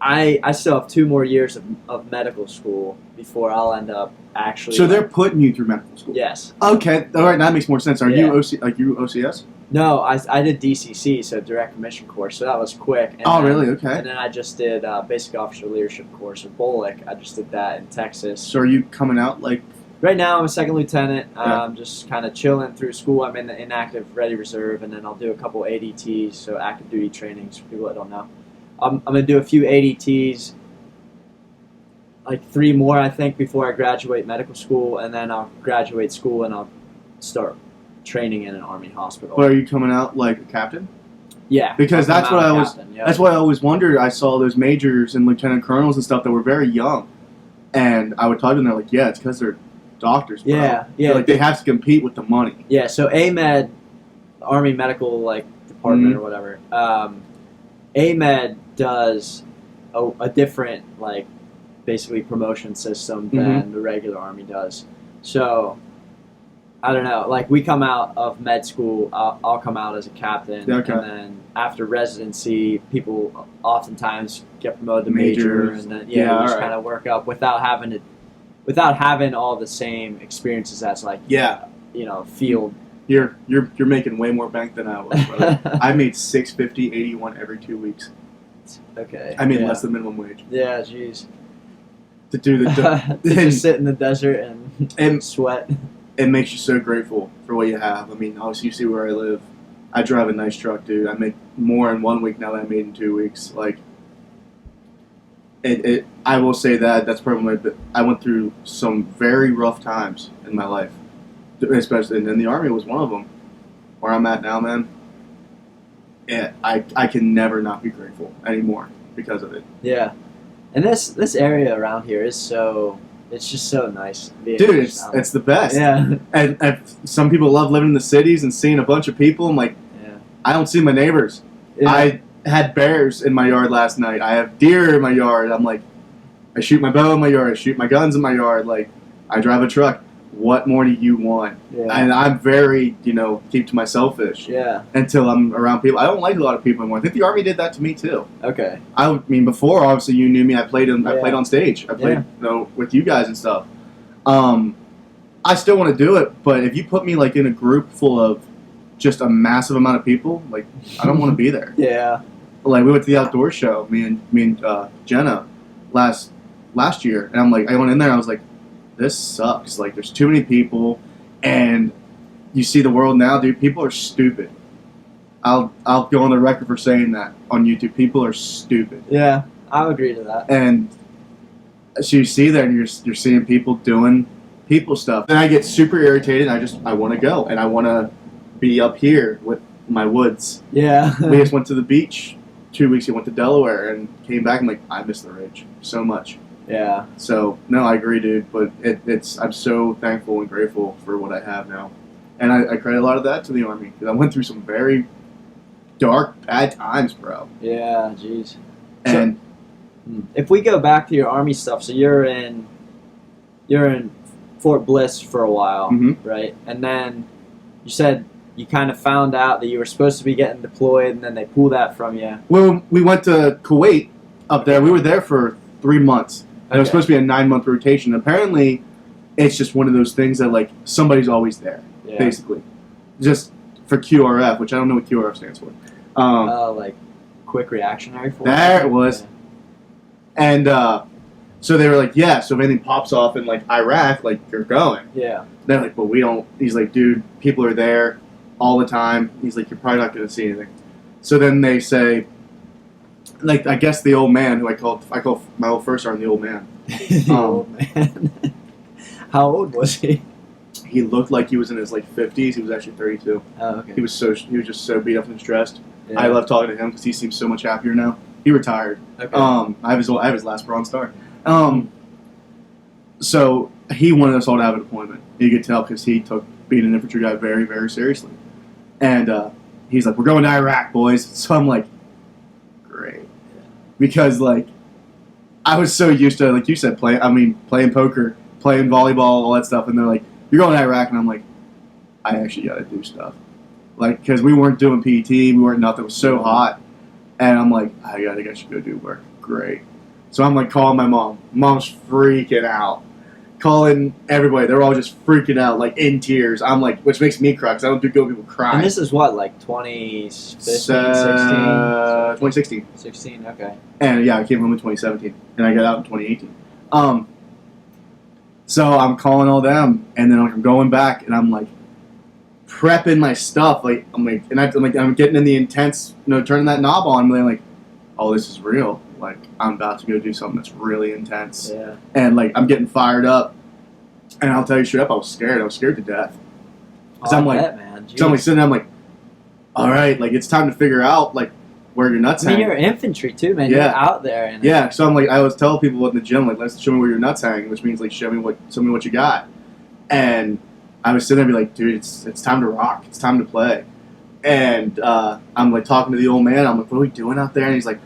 I still have 2 more years of medical school before I'll end up actually. So they're putting you through medical school? Yes. Okay. All right, that makes more sense. Are you OCS? No, I did DCC, so direct commission course, so that was quick. And really? Okay. And then I just did basic officer leadership course with BOLIC. I just did that in Texas. So are you coming out like? Right now I'm a 2nd lieutenant. I'm just kind of chilling through school. I'm in the inactive ready reserve, and then I'll do a couple ADTs, so active duty trainings for people that don't know. I'm going to do a few ADTs, like 3 more I think, before I graduate medical school, and then I'll graduate school and I'll start training in an Army hospital. But are you coming out like a captain? Yeah. Because that's what that's why I always wondered. I saw those majors and lieutenant colonels and stuff that were very young, and I would talk to them. They're like, "Yeah, it's because they're doctors, bro." Yeah. Like they have to compete with the money. Yeah. So AMED, Army Medical Department or whatever. AMED does a different basically promotion system than the regular Army does. So I don't know. Like we come out of med school, I'll come out as a captain, Okay. and then after residency, people oftentimes get promoted to major, Majors. and then Yeah, you just alright. kind of work up without having all the same experiences as like Yeah. field. You're making way more bank than I was, brother. I made $650.81 every 2 weeks. Okay. I made yeah. less than minimum wage Yeah, jeez. to do the. To just sit in the desert and And sweat. it makes you so grateful for what you have. I mean, obviously you see where I live. I drive a nice truck, dude. I make more in 1 week now than I made in 2 weeks. Like, I will say that's probably I went through some very rough times in my life, especially, and the Army was one of them. Where I'm at now, man, I can never not be grateful anymore because of it. Yeah, and this area around here is it's just so nice. Dude, it's the best. Yeah. And some people love living in the cities and seeing a bunch of people. I'm like, Yeah. I don't see my neighbors. Yeah. I had bears in my yard last night. I have deer in my yard. I'm like, I shoot my bow in my yard. I shoot my guns in my yard. Like, I drive a truck. What more do you want? Yeah. And I'm very, keep to myself-ish Yeah. until I'm around people. I don't like a lot of people anymore. I think the Army did that to me too. Okay. I mean, before obviously you knew me. I played on stage. I played Yeah. with you guys and stuff. I still want to do it, but if you put me like in a group full of just a massive amount of people, like I don't want to be there. Yeah. Like we went to the outdoor show, me and Jenna last year, and I'm like, I went in there, and I was like, this sucks. Like there's too many people, and you see the world now, dude. People are stupid. I'll go on the record for saying that on YouTube. People are stupid. Yeah. I'll agree to that. And so you see that, and you're seeing people doing people stuff. And I get super irritated. I want to go, and I want to be up here with my woods. Yeah. We just went to the beach 2 weeks ago. Went to Delaware and came back. I'm like, I miss the ridge so much. Yeah. So no, I agree, dude. But I'm so thankful and grateful for what I have now, and I credit a lot of that to the Army because I went through some very dark, bad times, bro. Yeah. Jeez. And If we go back to your Army stuff, so you're in Fort Bliss for a while, Mhm. right? And then you said you kind of found out that you were supposed to be getting deployed, and then they pulled that from you. when we went to Kuwait up there, we were there for 3 months. And it was Okay. supposed to be a 9-month rotation. Apparently, it's just one of those things that like somebody's always there, Yeah. basically, just for QRF, which I don't know what QRF stands for. Like quick reactionary force. There it was. And so they were like, yeah. So if anything pops off in like Iraq, like you're going. Yeah. They're like, but we don't. He's like, dude, people are there all the time. He's like, you're probably not going to see anything. So then they say, like, I guess the old man who I call my old first sergeant the old man. The old man. How old was he? He looked like he was in his like 50s. He was actually 32. Oh, okay. He was just so beat up and stressed. Yeah. I love talking to him because he seems so much happier now. He retired. Okay. I have his last Bronze Star. So he wanted us all to have a deployment. You could tell because he took being an infantry guy very, very seriously. And he's like, we're going to Iraq, boys. So I'm like, great. Because, like, I was so used to, like you said, playing poker, playing volleyball, all that stuff. And they're like, you're going to Iraq. And I'm like, I actually got to do stuff. Like, because we weren't doing PT. We weren't nothing. It was so hot. And I'm like, I think I should go do work. Great. So I'm like calling my mom. Mom's freaking out. Calling everybody. They're all just freaking out, like in tears. I'm like, which makes me cry because I don't do good people cry. And this is what, like 2015, 16? 2016. 16, okay. And yeah, I came home in 2017. And I got out in 2018. So I'm calling all them. And then I'm going back and I'm like prepping my stuff. I'm getting in the intense, turning that knob on. And they're like, oh, this is real. Like, I'm about to go do something that's really intense. Yeah. And, like, I'm getting fired up. And I'll tell you straight up, I was scared. I was scared to death. Because I'm like, man. so I'm like sitting there, I'm like, all right, like, it's time to figure out, like, where your nuts I mean, hang. you're infantry too, man. Yeah. You're out there. And Yeah, so I'm like, I always tell people in the gym, like, let's show me where your nuts hang, which means, like, show me what you got. And I was sitting there and be like, dude, it's time to rock. It's time to play. And I'm, like, talking to the old man. I'm like, what are we doing out there? And he's like,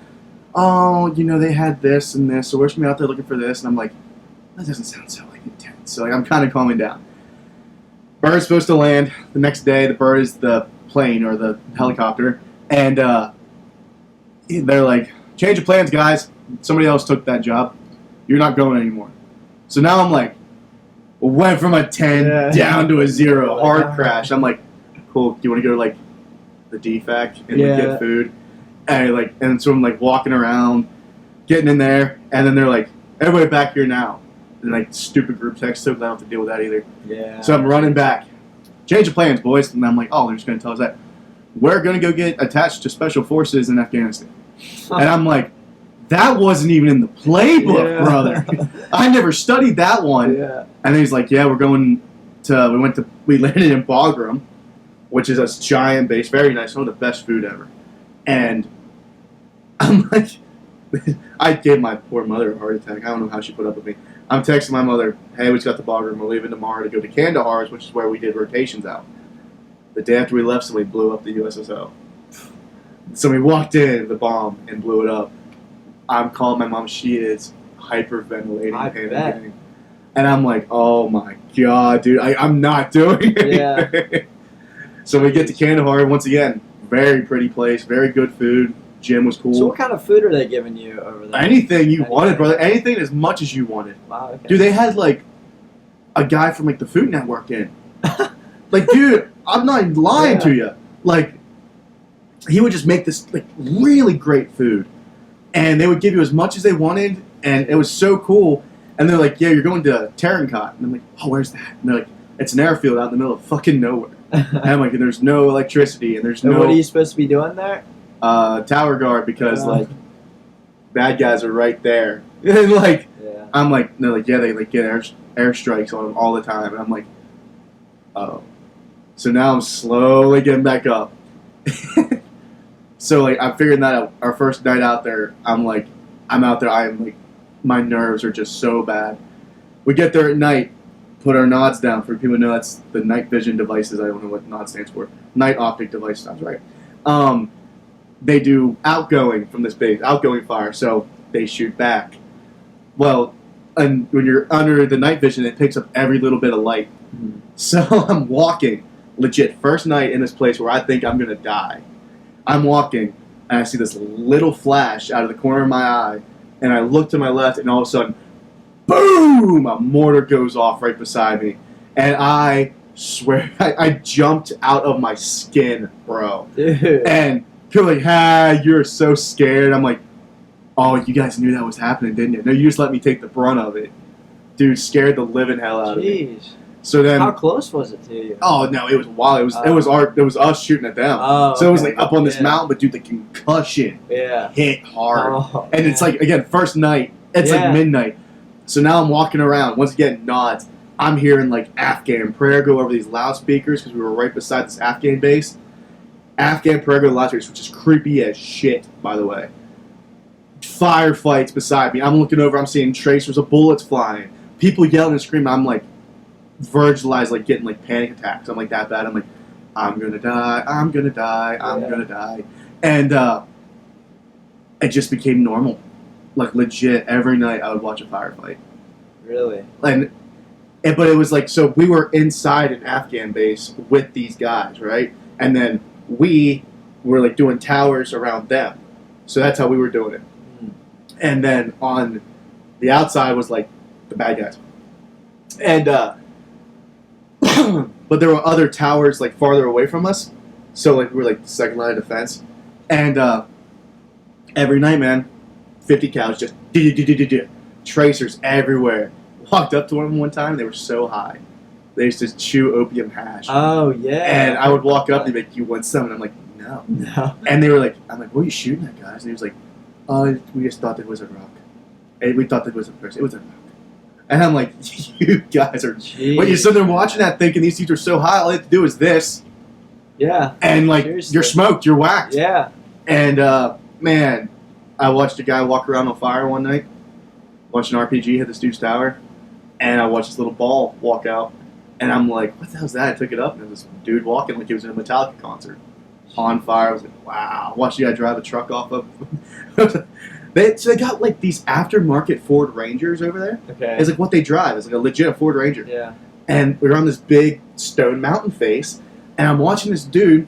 oh, they had this and this, so we're just going to be out there looking for this. And I'm like, that doesn't sound so, like, intense. So, like, I'm kind of calming down. Bird's supposed to land the next day. The bird is the plane or the helicopter. And they're like, change of plans, guys. Somebody else took that job. You're not going anymore. So now I'm like, went from a 10 down to a 0, hard crash. I'm like, cool. Do you want to go to like the DFAC and like, get food? And so I'm like walking around, getting in there, and then they're like, everybody back here now. And like stupid group text, so I don't have to deal with that either. Yeah. So I'm running back. Change of plans, boys. And I'm like, oh, they're just going to tell us that. We're going to go get attached to special forces in Afghanistan. And I'm like, that wasn't even in the playbook, brother. I never studied that one. Yeah. And then he's like, yeah, we landed in Bagram, which is a giant base, very nice, some of the best food ever. And I'm like, I gave my poor mother a heart attack. I don't know how she put up with me. I'm texting my mother, hey, we just got the Bagram. We're leaving tomorrow to go to Kandahar, which is where we did rotations out. The day after we left, somebody blew up the USSO. Somebody walked in the bomb and blew it up. I'm calling my mom. She is hyperventilating, panicking. And I'm like, oh my God, dude, I'm not doing it. Yeah. So we get to Kandahar, once again, very pretty place, very good food. Gym was cool. So what kind of food are they giving you over there? Anything you wanted, brother. Anything as much as you wanted. Wow, okay. Dude, they had like a guy from like the Food Network in. Like, dude, I'm not even lying to you. Like, he would just make this like really great food. And they would give you as much as they wanted, and it was so cool. And they're like, yeah, you're going to Tarankot. And I'm like, oh, where's that? And they're like, it's an airfield out in the middle of fucking nowhere. And I'm like, and there's no electricity, and there's no... What are you supposed to be doing there? Tower guard, because, like, bad guys are right there. And, like, I'm like, they're like, yeah, they, like, get airstrikes on them all the time. And I'm like, oh. So now I'm slowly getting back up. So, like, I'm figuring that out. Our first night out there, I'm out there, I'm, like, my nerves are just so bad. We get there at night, put our nods down. For people who know, that's the night vision devices. I don't know what nod stands for. Night optic device sounds right. They do outgoing from this base, outgoing fire, so they shoot back. Well, and when you're under the night vision, it picks up every little bit of light. Mm-hmm. So I'm walking, legit, first night in this place where I think I'm going to die. I'm walking, and I see this little flash out of the corner of my eye, and I look to my left, and all of a sudden, boom! A mortar goes off right beside me. And I swear, I jumped out of my skin, bro. Dude. And people are like, you're so scared. I'm like, oh, you guys knew that was happening, didn't you? No, you just let me take the brunt of it. Dude, scared the living hell out of me. So then, how close was it to you? Oh no, it was wild. It was us shooting at them. Oh, so it was like up on this mountain, but dude, the concussion hit hard. Oh, and it's like, again, first night, it's like midnight. So now I'm walking around, once again, nods. I'm hearing like Afghan prayer go over these loudspeakers because we were right beside this Afghan base. Afghan prayer go loudspeakers, which is creepy as shit, by the way. Firefights beside me. I'm looking over, I'm seeing tracers of bullets flying. People yelling and screaming. I'm like, virtualized, like getting like panic attacks. I'm like that bad. I'm like, I'm gonna die. I'm gonna die. I'm gonna die. And it just became normal. Like legit, every night I would watch a firefight. Really? But it was like, so we were inside an Afghan base with these guys, right? And then we were like doing towers around them. So that's how we were doing it. And then on the outside was like the bad guys. And but there were other towers like farther away from us. So like we were like the second line of defense. And every night, man, 50 cows just tracers everywhere. Walked up to them one time, they were so high. They used to chew opium hash. Oh, yeah. And I would walk up and they'd be like, you want some? And I'm like, no. No. And they were like, I'm like, what are you shooting at, guys? And he was like, we just thought it was a rock. And we thought it was a person. It was a rock. And I'm like, you guys are... Jeez. But you're sitting there watching that thinking these dudes are so high, all they have to do is this. Yeah. And like, Seriously. You're smoked, you're whacked. Yeah. And man, I watched a guy walk around on fire one night, watched an RPG hit this dude's tower, and I watched this little ball walk out, and I'm like, what the hell's that? I took it up, and this dude walking like he was in a Metallica concert. On fire. I was like, wow. Watched the guy drive a truck off of... they got like these aftermarket Ford Rangers over there. Okay. It's like what they drive. It's like a legit Ford Ranger. Yeah. And we were on this big Stone Mountain face, and I'm watching this dude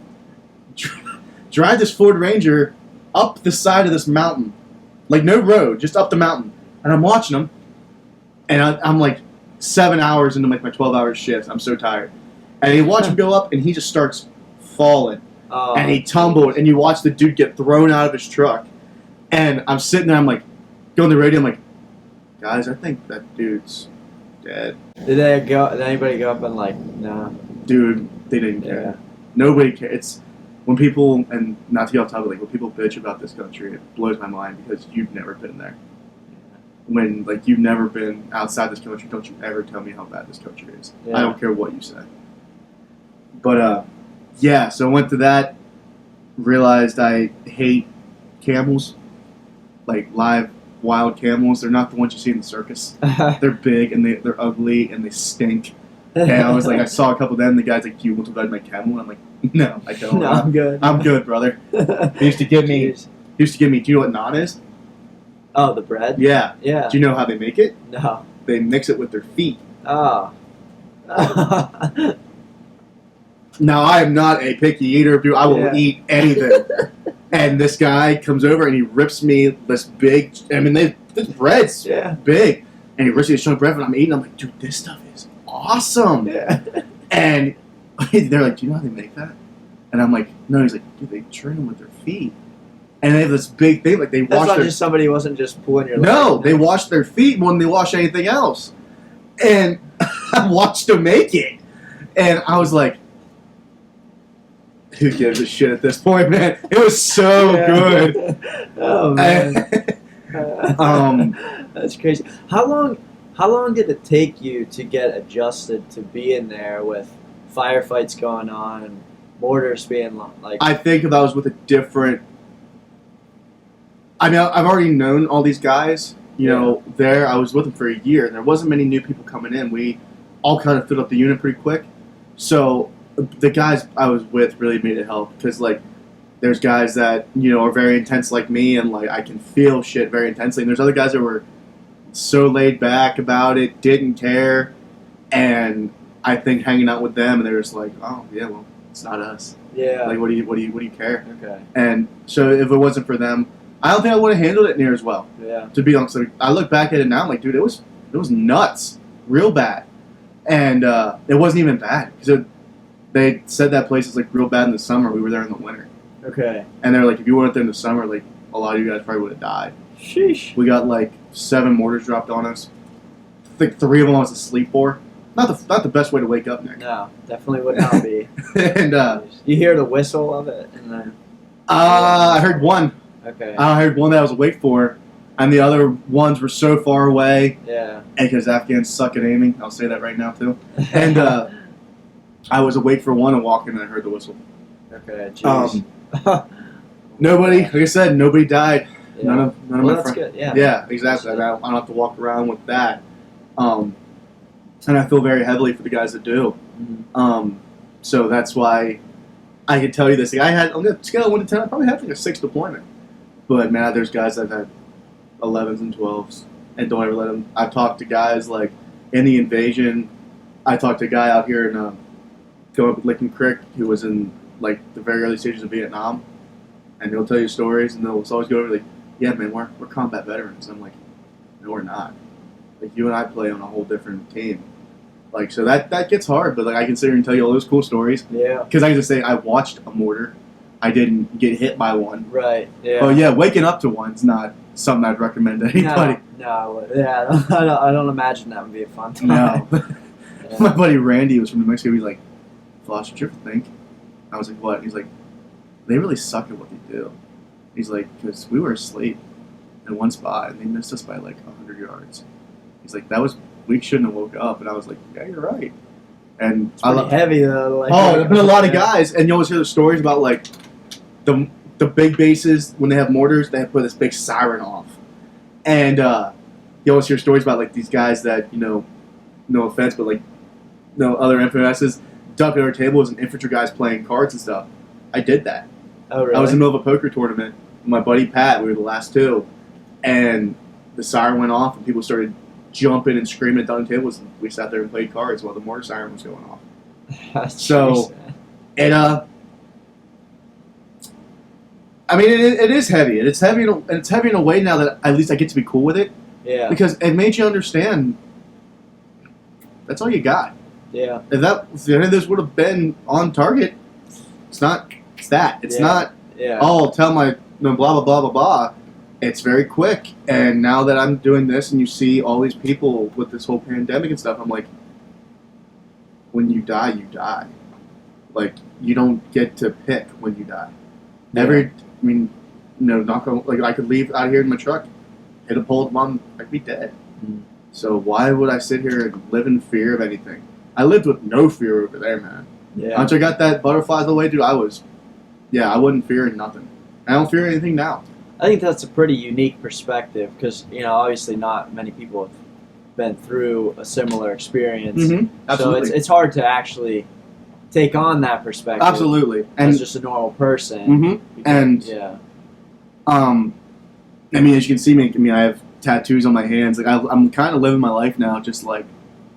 drive this Ford Ranger up the side of this mountain. Like, no road, just up the mountain. And I'm watching him, and I'm like 7 hours into like my 12-hour shift. I'm so tired. And you watch him go up, and he just starts falling. Oh, And he tumbled, and you watch the dude get thrown out of his truck. And I'm sitting there, I'm like, going to the radio, I'm like, guys, I think that dude's dead. Did anybody go up and like, nah? Dude, they didn't care. Yeah. Nobody cares. It's when people, and not to get off topic, like when people bitch about this country, it blows my mind because you've never been there. When like you've never been outside this country, don't you ever tell me how bad this country is. Yeah. I don't care what you say. But yeah, so I went to that, realized I hate camels, like live wild camels. They're not the ones you see in the circus. They're big and they're ugly and they stink. And I was like, I saw a couple of them. The guy's like, "Do you want to ride my camel?" And I'm like, "No, I don't. No, I'm good. I'm good, brother." He used to give me. Jeez. He used to give me. Do you know what naan is? Oh, the bread? Yeah. Yeah. Do you know how they make it? No. They mix it with their feet. Oh. Now I am not a picky eater, dude. I will Yeah. eat anything. And this guy comes over and he rips me this big. I mean, this bread's Yeah. big, and he rips me a chunk of bread, and I'm eating. I'm like, dude, this stuff is awesome. Yeah. And they're like, do you know how they make that? And I'm like, no. He's like, dude, they train them with their feet. And they have this big thing, like they That's wash not their. just somebody wasn't just pulling your leg. No, they wash their feet more than they wash anything else. And I watched them make it, and I was like, who gives a shit at this point, man? It was so good. Oh man. That's crazy. How long did it take you to get adjusted to being there with firefights going on and mortars being like? I think if I was with a different. I mean, I've already known all these guys. You know, there I was with them for a year, and there wasn't many new people coming in. We all kind of filled up the unit pretty quick. So the guys I was with really made it help because, like, there's guys that, you know, are very intense like me, and, like, I can feel shit very intensely. And there's other guys that were so laid back about it, didn't care, and I think hanging out with them, and they were just like, oh, yeah, well, it's not us. Yeah. Like, what do you care? Okay. And so if it wasn't for them, I don't think I would have handled it near as well. Yeah. To be honest, I look back at it now, I'm like, dude, it was nuts, real bad, and it wasn't even bad because they said that place is like real bad in the summer. We were there in the winter, Okay. and they're like, if you weren't there in the summer, like a lot of you guys probably would have died. Sheesh. We got like 7 mortars dropped on us. I think 3 of them I was asleep for. Not the best way to wake up, Nick. No, definitely would not be. And you hear the whistle of it, and then. I heard one. Okay. I heard one that I was awake for, and the other ones were so far away. Yeah. And because Afghans suck at aiming, I'll say that right now too. And I was awake for one and walking, and I heard the whistle. Okay. Jeez. Nobody, like I said, nobody died. Yeah. None of Well, my that's friends. good. Yeah. Yeah, exactly. I don't have to walk around with that. And I feel very heavily for the guys that do. Mhm. So that's why I can tell you this. Like, I had, on a scale of 1 to 10, I probably had like a 6 deployment. But man, there's guys that have had 11s and 12s and don't ever let them. I've talked to guys like in the invasion. I talked to a guy out here in going up with Licking Creek who was in like the very early stages of Vietnam, and he'll tell you stories, and they'll always go over like, "Yeah, man, we're combat veterans." And I'm like, "No, we're not. Like you and I play on a whole different team." Like so that gets hard, but like I can sit here and tell you all those cool stories Yeah. because I can just say I watched a mortar. I didn't get hit by one. Right. Yeah. But yeah, waking up to one's not something I'd recommend to anybody. No. Yeah. I don't imagine that would be a fun time. No. Yeah. My buddy Randy was from New Mexico. He's like, Foster, did you ever think? I was like, what? He's like, they really suck at what they do. He's like, because we were asleep in one spot and they missed us by like 100 yards. He's like, we shouldn't have woke up. And I was like, yeah, you're right. And It's pretty heavy though. Like, there's been a lot of guys, and you always hear the stories about like the big bases when they have mortars, they have to put this big siren off, and you always hear stories about like these guys that no offense, but like other FMSs duck at our table as an infantry guys playing cards and stuff. I did that. Oh really? I was in the middle of a poker tournament with my buddy Pat. We were the last two, and the siren went off, and people started jumping and screaming at dining tables. And we sat there and played cards while the mortar siren was going off. So, it I mean, it is heavy. And it's heavy in a way now that at least I get to be cool with it. Yeah. Because it made you understand that's all you got. Yeah. If any of this would have been on target, it's not. It's that. It's not. Yeah. Oh, tell my blah blah blah blah blah. It's very quick. And now that I'm doing this, and you see all these people with this whole pandemic and stuff, I'm like, when you die, you die. Like, you don't get to pick when you die. I mean, knock on, like, I could leave out here in my truck, hit a pole, mom, I'd be dead. Mm. So why would I sit here and live in fear of anything? I lived with no fear over there, man. Yeah. Once I got that butterflies away, dude, I wouldn't fear nothing. I don't fear anything now. I think that's a pretty unique perspective because, obviously not many people have been through a similar experience. Mm-hmm. Absolutely. So it's hard to actually take on that perspective. Absolutely. As just a normal person. Mm-hmm. And I mean, as you can see me, I have tattoos on my hands. Like, I'm kind of living my life now, just like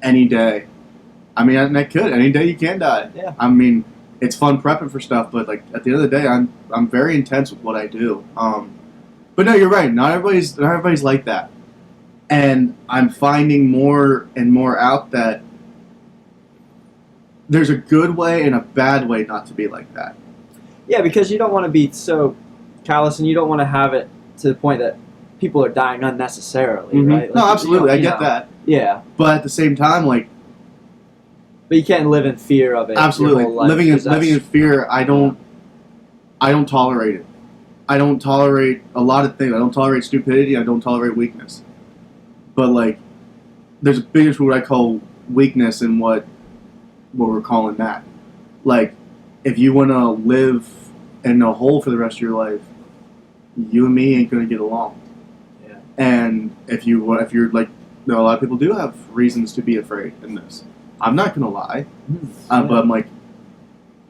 any day. I mean, any day you can die. Yeah. I mean, it's fun prepping for stuff, but like at the end of the day, I'm very intense with what I do. But no, you're right. Not everybody's like that, and I'm finding more and more out that there's a good way and a bad way not to be like that. Yeah, because you don't want to be so callous, and you don't want to have it to the point that people are dying unnecessarily, Mm-hmm. right? Like, no, absolutely, I get that. Yeah, but at the same time, like. But you can't live in fear of it. Absolutely, your whole life, living in fear. I don't tolerate it. I don't tolerate a lot of things. I don't tolerate stupidity. I don't tolerate weakness. But like, there's a big difference what I call weakness and what we're calling that. Like, if you want to live in a hole for the rest of your life, you and me ain't gonna get along. Yeah. And if you're like, a lot of people do have reasons to be afraid in this. I'm not gonna lie, but I'm like,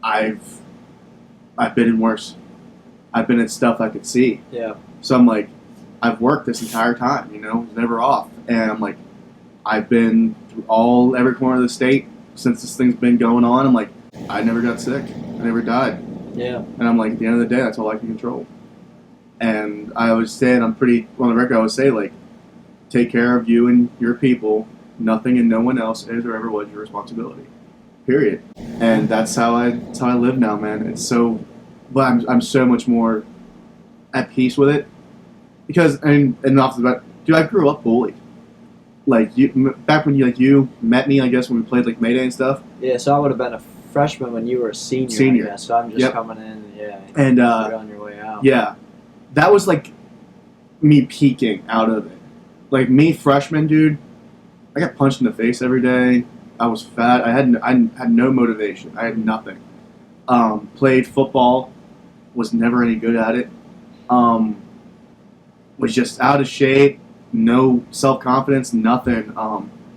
I've been in worse. I've been in stuff I could see. Yeah. So I'm like, I've worked this entire time, never off, and I'm like, I've been through every corner of the state since this thing's been going on. I'm like, I never got sick. I never died. Yeah. And I'm like, at the end of the day, that's all I can control. And I always say, and I'm pretty on the record, I always say, like, take care of you and your people. Nothing and no one else is or ever was your responsibility. Period. And that's how I live now, man. It's so, but I'm so much more at peace with it because and off the bat, dude, I grew up bullied. Like back when you met me, I guess when we played like Mayday and stuff. Yeah, so I would have been a freshman when you were a senior. I guess. So I'm just coming in. Yeah. And you're on your way out. Yeah, that was like me peeking out of it. Like me, freshman, dude. I got punched in the face every day. I was fat. I had no motivation. I had nothing. Played football. Was never any good at it. Was just out of shape. No self-confidence. Nothing.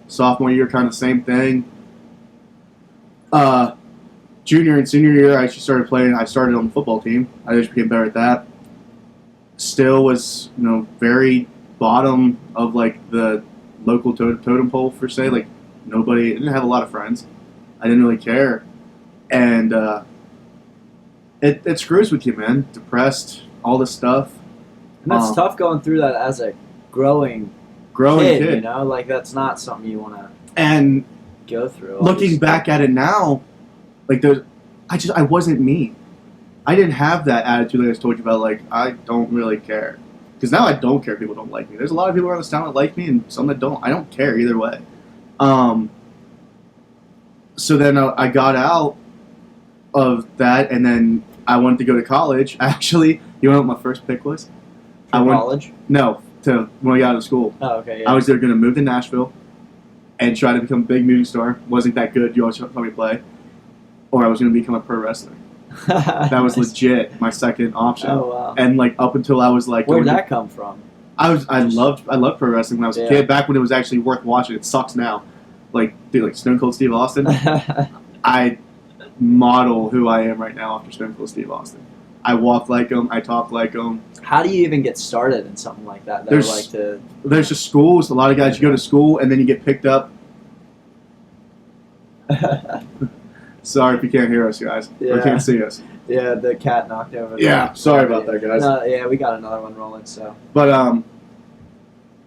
Sophomore year, kind of same thing. Junior and senior year, I actually started playing. I started on the football team. I just became better at that. Still was, very bottom of like the local totem pole for say, like nobody. I didn't have a lot of friends. I didn't really care, and it screws with you, man. Depressed, all this stuff, and that's tough going through that as a growing kid. Like that's not something you want to go through. Looking back at it now, like I wasn't me. I didn't have that attitude like I just told you about. Like I don't really care. Because now I don't care if people don't like me. There's a lot of people around this town that like me and some that don't. I don't care either way. So then I got out of that, and then I wanted to go to college. Actually, you know what my first pick was? College? No, when I got out of school. Oh, okay, yeah. I was either going to move to Nashville and try to become a big music star. Wasn't that good. You always saw me play. Or I was going to become a pro wrestler. That was legit my second option. Oh wow! And like up until I was like, where'd that come from? I loved pro wrestling when I was a kid. Back when it was actually worth watching. It sucks now. Like Stone Cold Steve Austin. I model who I am right now after Stone Cold Steve Austin. I walk like him. I talk like him. How do you even get started in something like that? There's just schools. A lot of guys, you go to school and then you get picked up. Sorry if you can't hear us, guys. Yeah. Or can't see us. Yeah, the cat knocked over. Yeah, sorry about that, guys. No, yeah, we got another one rolling. So. But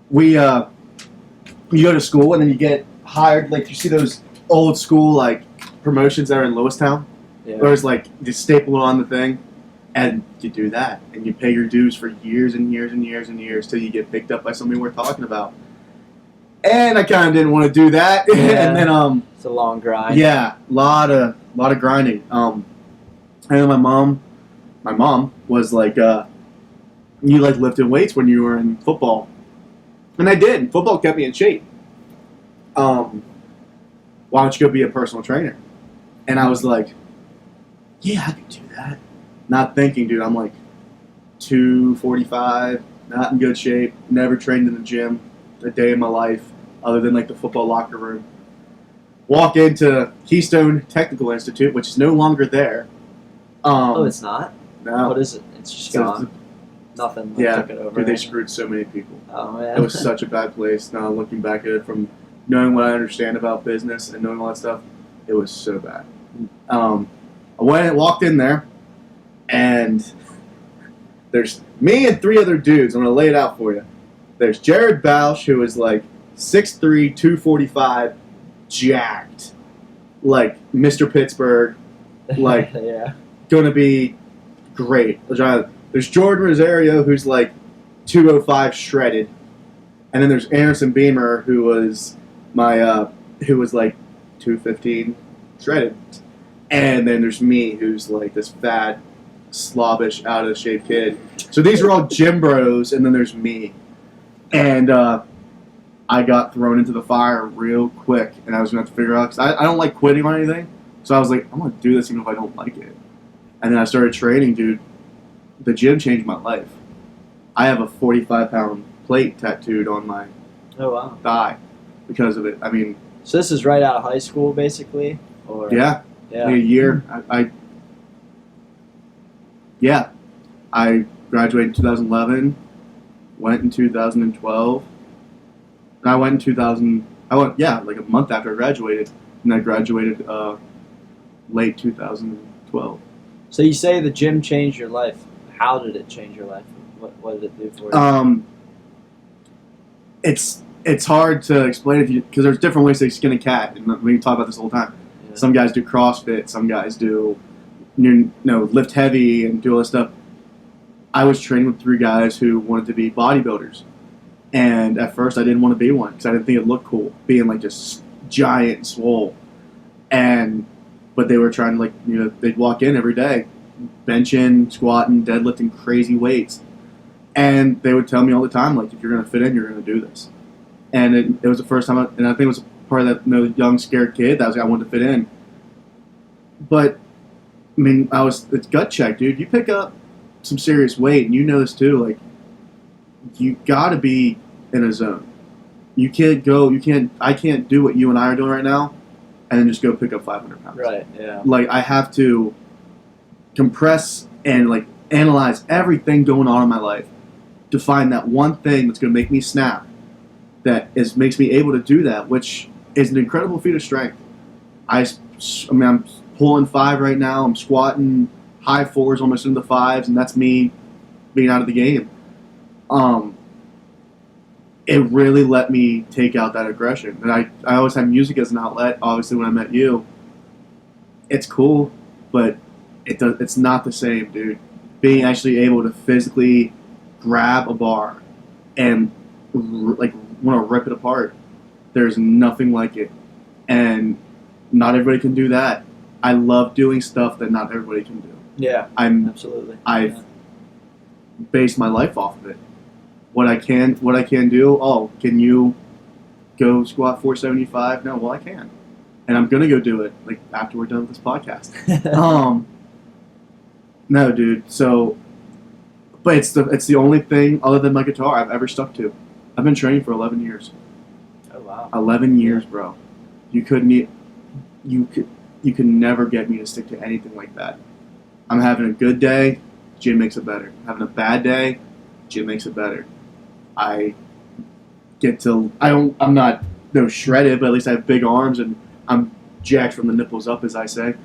we you go to school and then you get hired. Like you see those old school like promotions that are in Lewistown, Yeah. where it's like you staple it on the thing, and you do that, and you pay your dues for years and years and years and years till you get picked up by somebody worth talking about. And I kind of didn't want to do that, Yeah. and then It's a long grind. yeah, lot of grinding. And then my mom was like, you like lifted weights when you were in football, and I did. Football kept me in shape. Why don't you go be a personal trainer? And I was like, yeah, I could do that. Not thinking, dude. I'm like 245, not in good shape. Never trained in the gym a day in my life, other than like the football locker room. Walk into Keystone Technical Institute, which is no longer there. Oh, it's not? No. What is it? It's just So gone. Nothing. Yeah, Took it over. dude, they screwed so many people. Oh, man. It was such a bad place. Now looking back at it, from knowing what I understand about business and knowing all that stuff, it was so bad. I walked in there, and there's me and 3 other dudes. I'm gonna lay it out for you. There's Jared Bausch, who is like 6'3", 245, jacked, like Mr. Pittsburgh, like yeah. gonna be great. There's Jordan Rosario, who's like 205 shredded, and then there's Anderson Beamer, who was who was like 215 shredded, and then there's me, who's like this fat, slobbish, out of shape kid. So these are all gym bros, and then there's me, and I got thrown into the fire real quick, and I was gonna have to figure out, because I don't like quitting or anything. So I was like, I'm gonna do this even if I don't like it. And then I started training, dude. The gym changed my life. I have a 45-pound plate tattooed on my Oh, wow. thigh because of it. I mean, So this is right out of high school, basically? Or yeah, Yeah. like a year. I graduated in 2011, went in 2012, and I went in 2000. Like a month after I graduated, and I graduated late 2012. So you say the gym changed your life. How did it change your life? What did it do for you? It's hard to explain it because there's different ways to skin a cat, and we talk about this all the time. Yeah. Some guys do CrossFit, some guys do lift heavy and do all this stuff. I was training with 3 guys who wanted to be bodybuilders, and at first I didn't want to be one because I didn't think it looked cool being like just giant and swole. But they were trying to they'd walk in every day, benching, squatting, deadlifting crazy weights, and they would tell me all the time, like, if you're gonna fit in, you're gonna do this. And it was the first time, and I think it was part of that young scared kid that I wanted to fit in. But I mean, it's gut check, dude. You pick up some serious weight, and you know this too. Like, you gotta be in a zone. I can't do what you and I are doing right now, and then just go pick up 500 pounds. Right, yeah. Like, I have to compress and like analyze everything going on in my life to find that one thing that's going to make me snap, makes me able to do that, which is an incredible feat of strength. I'm pulling 5 right now. I'm squatting high 4s, almost into the 5s, and that's me being out of the game. It really let me take out that aggression. And I always had music as an outlet. Obviously, when I met you, it's cool, but it's not the same, dude. Being actually able to physically grab a bar and want to rip it apart, there's nothing like it. And not everybody can do that. I love doing stuff that not everybody can do. Yeah, absolutely. I've based my life off of it. What I can do. Oh, can you go squat 475? No, well, I can, and I'm gonna go do it like after we're done with this podcast. No, dude. So, but it's the only thing other than my guitar I've ever stuck to. I've been training for 11 years. Oh, wow. 11 years, bro. You could never get me to stick to anything like that. I'm having a good day, gym makes it better. Having a bad day, gym makes it better. I'm not shredded, but at least I have big arms, and I'm jacked from the nipples up, as I say.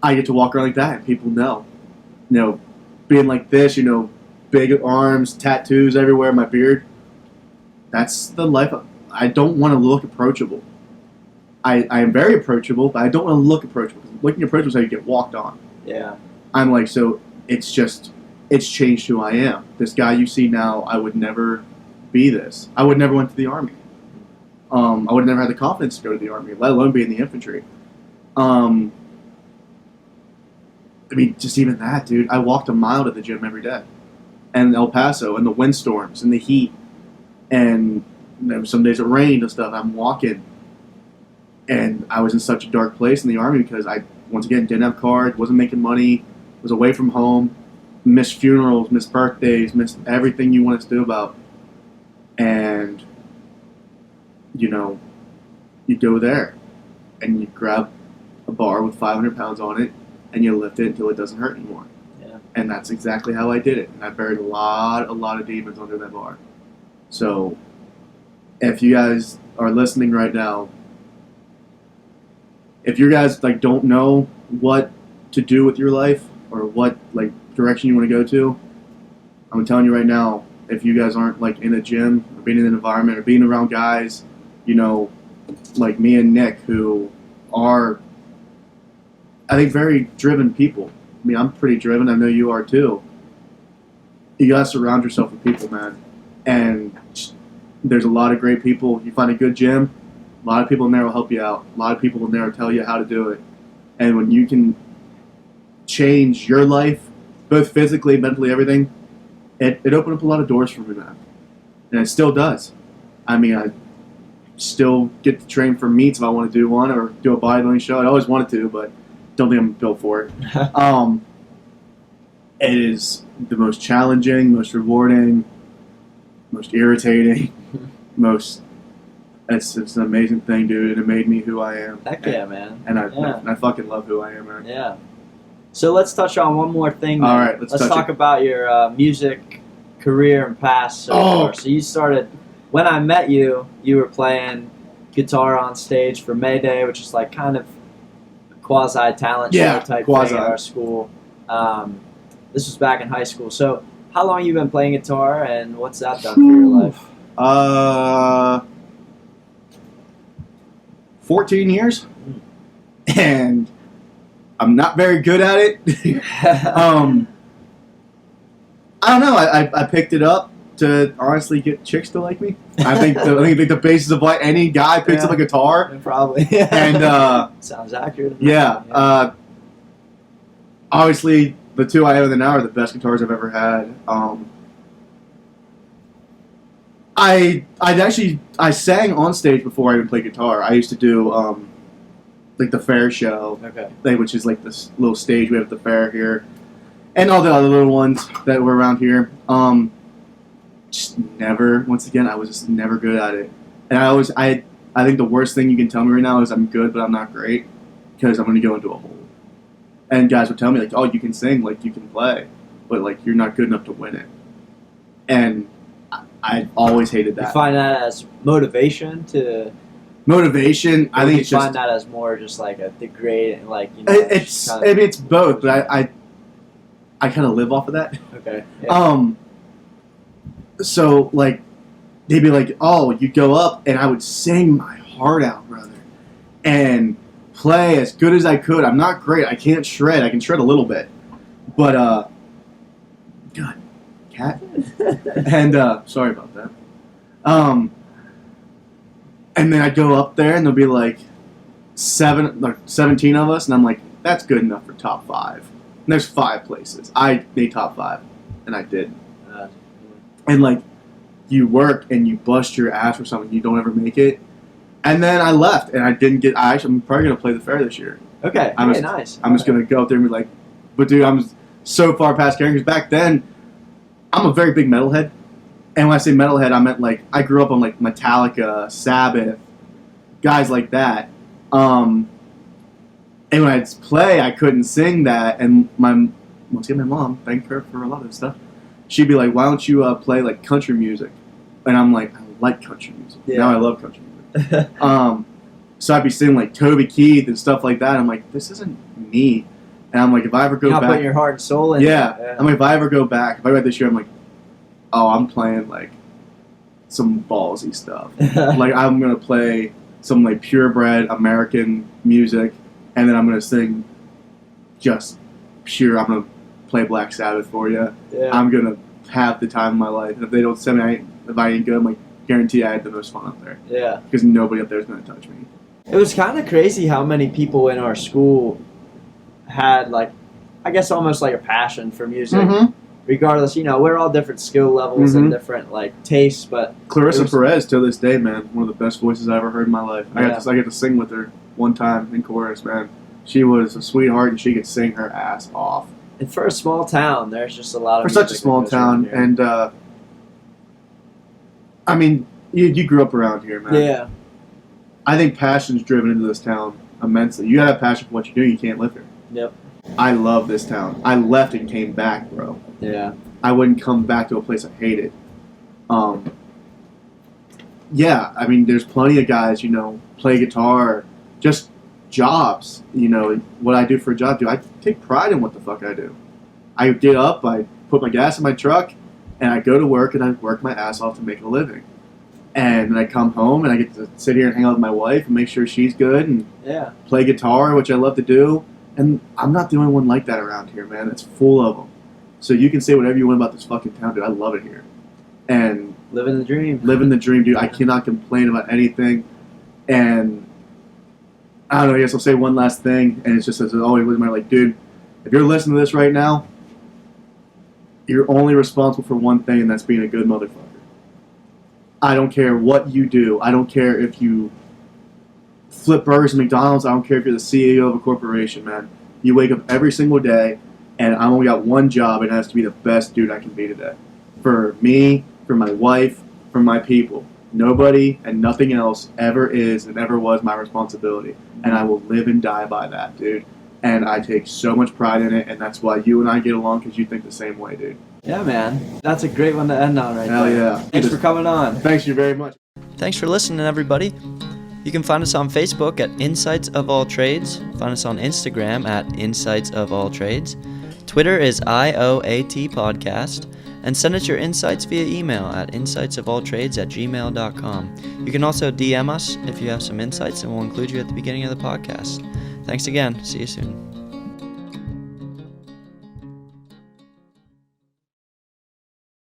I get to walk around like that, and people know. You know, being like this, you know, big arms, tattoos everywhere, my beard. That's the life. I don't want to look approachable. I am very approachable, but I don't want to look approachable. Looking approachable is how you get walked on. Yeah. I'm like, so it's changed who I am. This guy you see now, I would never be this. I would never went to the Army. I would never had the confidence to go to the Army, let alone be in the infantry. I mean, just even that, dude. I walked a mile to the gym every day. And El Paso, and the windstorms, and the heat. And some days it rained and stuff. I'm walking. And I was in such a dark place in the Army because I, once again, didn't have cards, wasn't making money, was away from home, missed funerals, missed birthdays, missed everything you want us to do about. And, you know, you go there and you grab a bar with 500 pounds on it and you lift it until it doesn't hurt anymore. Yeah. And that's exactly how I did it. And I buried a lot of demons under that bar. So, if you guys are listening right now, if you guys like don't know what to do with your life or what like direction you want to go to, I'm telling you right now, if you guys aren't like in a gym or being in an environment or being around guys, you know, like me and Nick, who are, I think, very driven people. I mean, I'm pretty driven. I know you are too. You gotta surround yourself with people, man. And there's a lot of great people. You find a good gym, a lot of people in there will help you out. A lot of people in there will tell you how to do it. And when you can change your life, both physically, mentally, everything, it opened up a lot of doors for me, man. And it still does. I mean, I still get to train for meets if I want to do one or do a bodybuilding show. I always wanted to, but don't think I'm built for it. It is the most challenging, most rewarding, most irritating, it's an amazing thing, dude. It made me who I am. Heck yeah, man. And I fucking love who I am, man. Yeah. So let's touch on one more thing. Then. All right, let's talk about your music career and past so far. So you started, when I met you, you were playing guitar on stage for May Day, which is like kind of a quasi-talent show type thing at our school. This was back in high school. So how long have you been playing guitar, and what's that done for your life? 14 years. And I'm not very good at it. I don't know. I picked it up to honestly get chicks to like me. I think the basis of why any guy picks up a guitar. Probably. And sounds accurate. Yeah. Obviously, the two I have in now are the best guitars I've ever had. I sang on stage before I even played guitar. I used to do like the fair show, which is like this little stage we have at the fair here, and all the other little ones that were around here. Just never. Once again, I was just never good at it, and I think the worst thing you can tell me right now is I'm good, but I'm not great, because I'm going to go into a hole. And guys would tell me like, "Oh, you can sing, like you can play, but like you're not good enough to win it." And I always hated that. You find that as motivation to... Motivation, I think it's just... You find that as more just like a degrade, like, you know... It's both, but I kind of live off of that. Okay. Yeah. So, like, they'd be like, oh, you go up, and I would sing my heart out, brother, and play as good as I could. I'm not great. I can't shred. I can shred a little bit. But, God, cat? And, sorry about that. And then I'd go up there, and there'll be, like, 17 of us, and I'm like, that's good enough for top 5. And there's 5 places. I made top 5, and I did. And, like, you work, and you bust your ass for something, you don't ever make it. And then I left, and I didn't get... I'm probably going to play the fair this year. Okay, nice. I'm just going to go up there and be like... But, dude, I'm so far past caring, because back then, I'm a very big metalhead. And when I say metalhead, I meant, like, I grew up on, like, Metallica, Sabbath, guys like that. And when I'd play, I couldn't sing that. And once again, my mom, thank her for a lot of this stuff, she'd be like, why don't you play, like, country music? And I'm like, I like country music. Yeah. Now I love country music. So I'd be singing like Toby Keith and stuff like that. I'm like, this isn't me. And I'm like, if I ever go You're not back, putting your heart and soul in. yeah. I'm like, if I ever go back, if I go back this year, I'm like, oh, I'm playing like some ballsy stuff. Like I'm gonna play some like purebred American music, and then I'm gonna sing just pure. I'm gonna play Black Sabbath for you. Yeah. I'm gonna have the time of my life. And if they don't send me, if I ain't good, I'm like, guarantee I had the most fun up there. Yeah. Because nobody up there is gonna touch me. It was kind of crazy how many people in our school had, like, I guess almost like a passion for music. Mm-hmm. Regardless, we're all different skill levels and different, like, tastes, but... Clarissa Perez, to this day, man, one of the best voices I ever heard in my life. I got to sing with her one time in chorus, man. She was a sweetheart, and she could sing her ass off. And for a small town, there's just a lot of... For such a small town, and, I mean, you grew up around here, man. Yeah. I think passion's driven into this town immensely. You gotta have passion for what you do, you can't live here. Yep. I love this town. I left and came back, bro. Yeah. I wouldn't come back to a place I hated. Yeah, I mean, there's plenty of guys, play guitar, just jobs, what I do for a job, dude. I take pride in what the fuck I do. I get up, I put my gas in my truck, and I go to work, and I work my ass off to make a living. And then I come home, and I get to sit here and hang out with my wife and make sure she's good and play guitar, which I love to do. And I'm not the only one like that around here, man. It's full of them. So you can say whatever you want about this fucking town, dude. I love it here. And living the dream. Living the dream, dude. I cannot complain about anything. And I don't know, I guess I'll say one last thing, and it's just as it always was, like, dude, if you're listening to this right now, you're only responsible for one thing, and that's being a good motherfucker. I don't care what you do. I don't care if you flip burgers at McDonald's. I don't care if you're the CEO of a corporation, man. You wake up every single day, and I only got one job, and it has to be the best dude I can be today. For me, for my wife, for my people. Nobody and nothing else ever is and ever was my responsibility. And I will live and die by that, dude. And I take so much pride in it, and that's why you and I get along, because you think the same way, dude. Yeah, man. That's a great one to end on right Hell there. yeah. Thanks for coming on. Thanks you very much. Thanks for listening, everybody. You can find us on Facebook at Insights of All Trades. Find us on Instagram at Insights of All Trades. Twitter is IOAT Podcast. And send us your insights via email at insightsofalltrades@gmail.com. You can also DM us if you have some insights, and we'll include you at the beginning of the podcast. Thanks again. See you soon.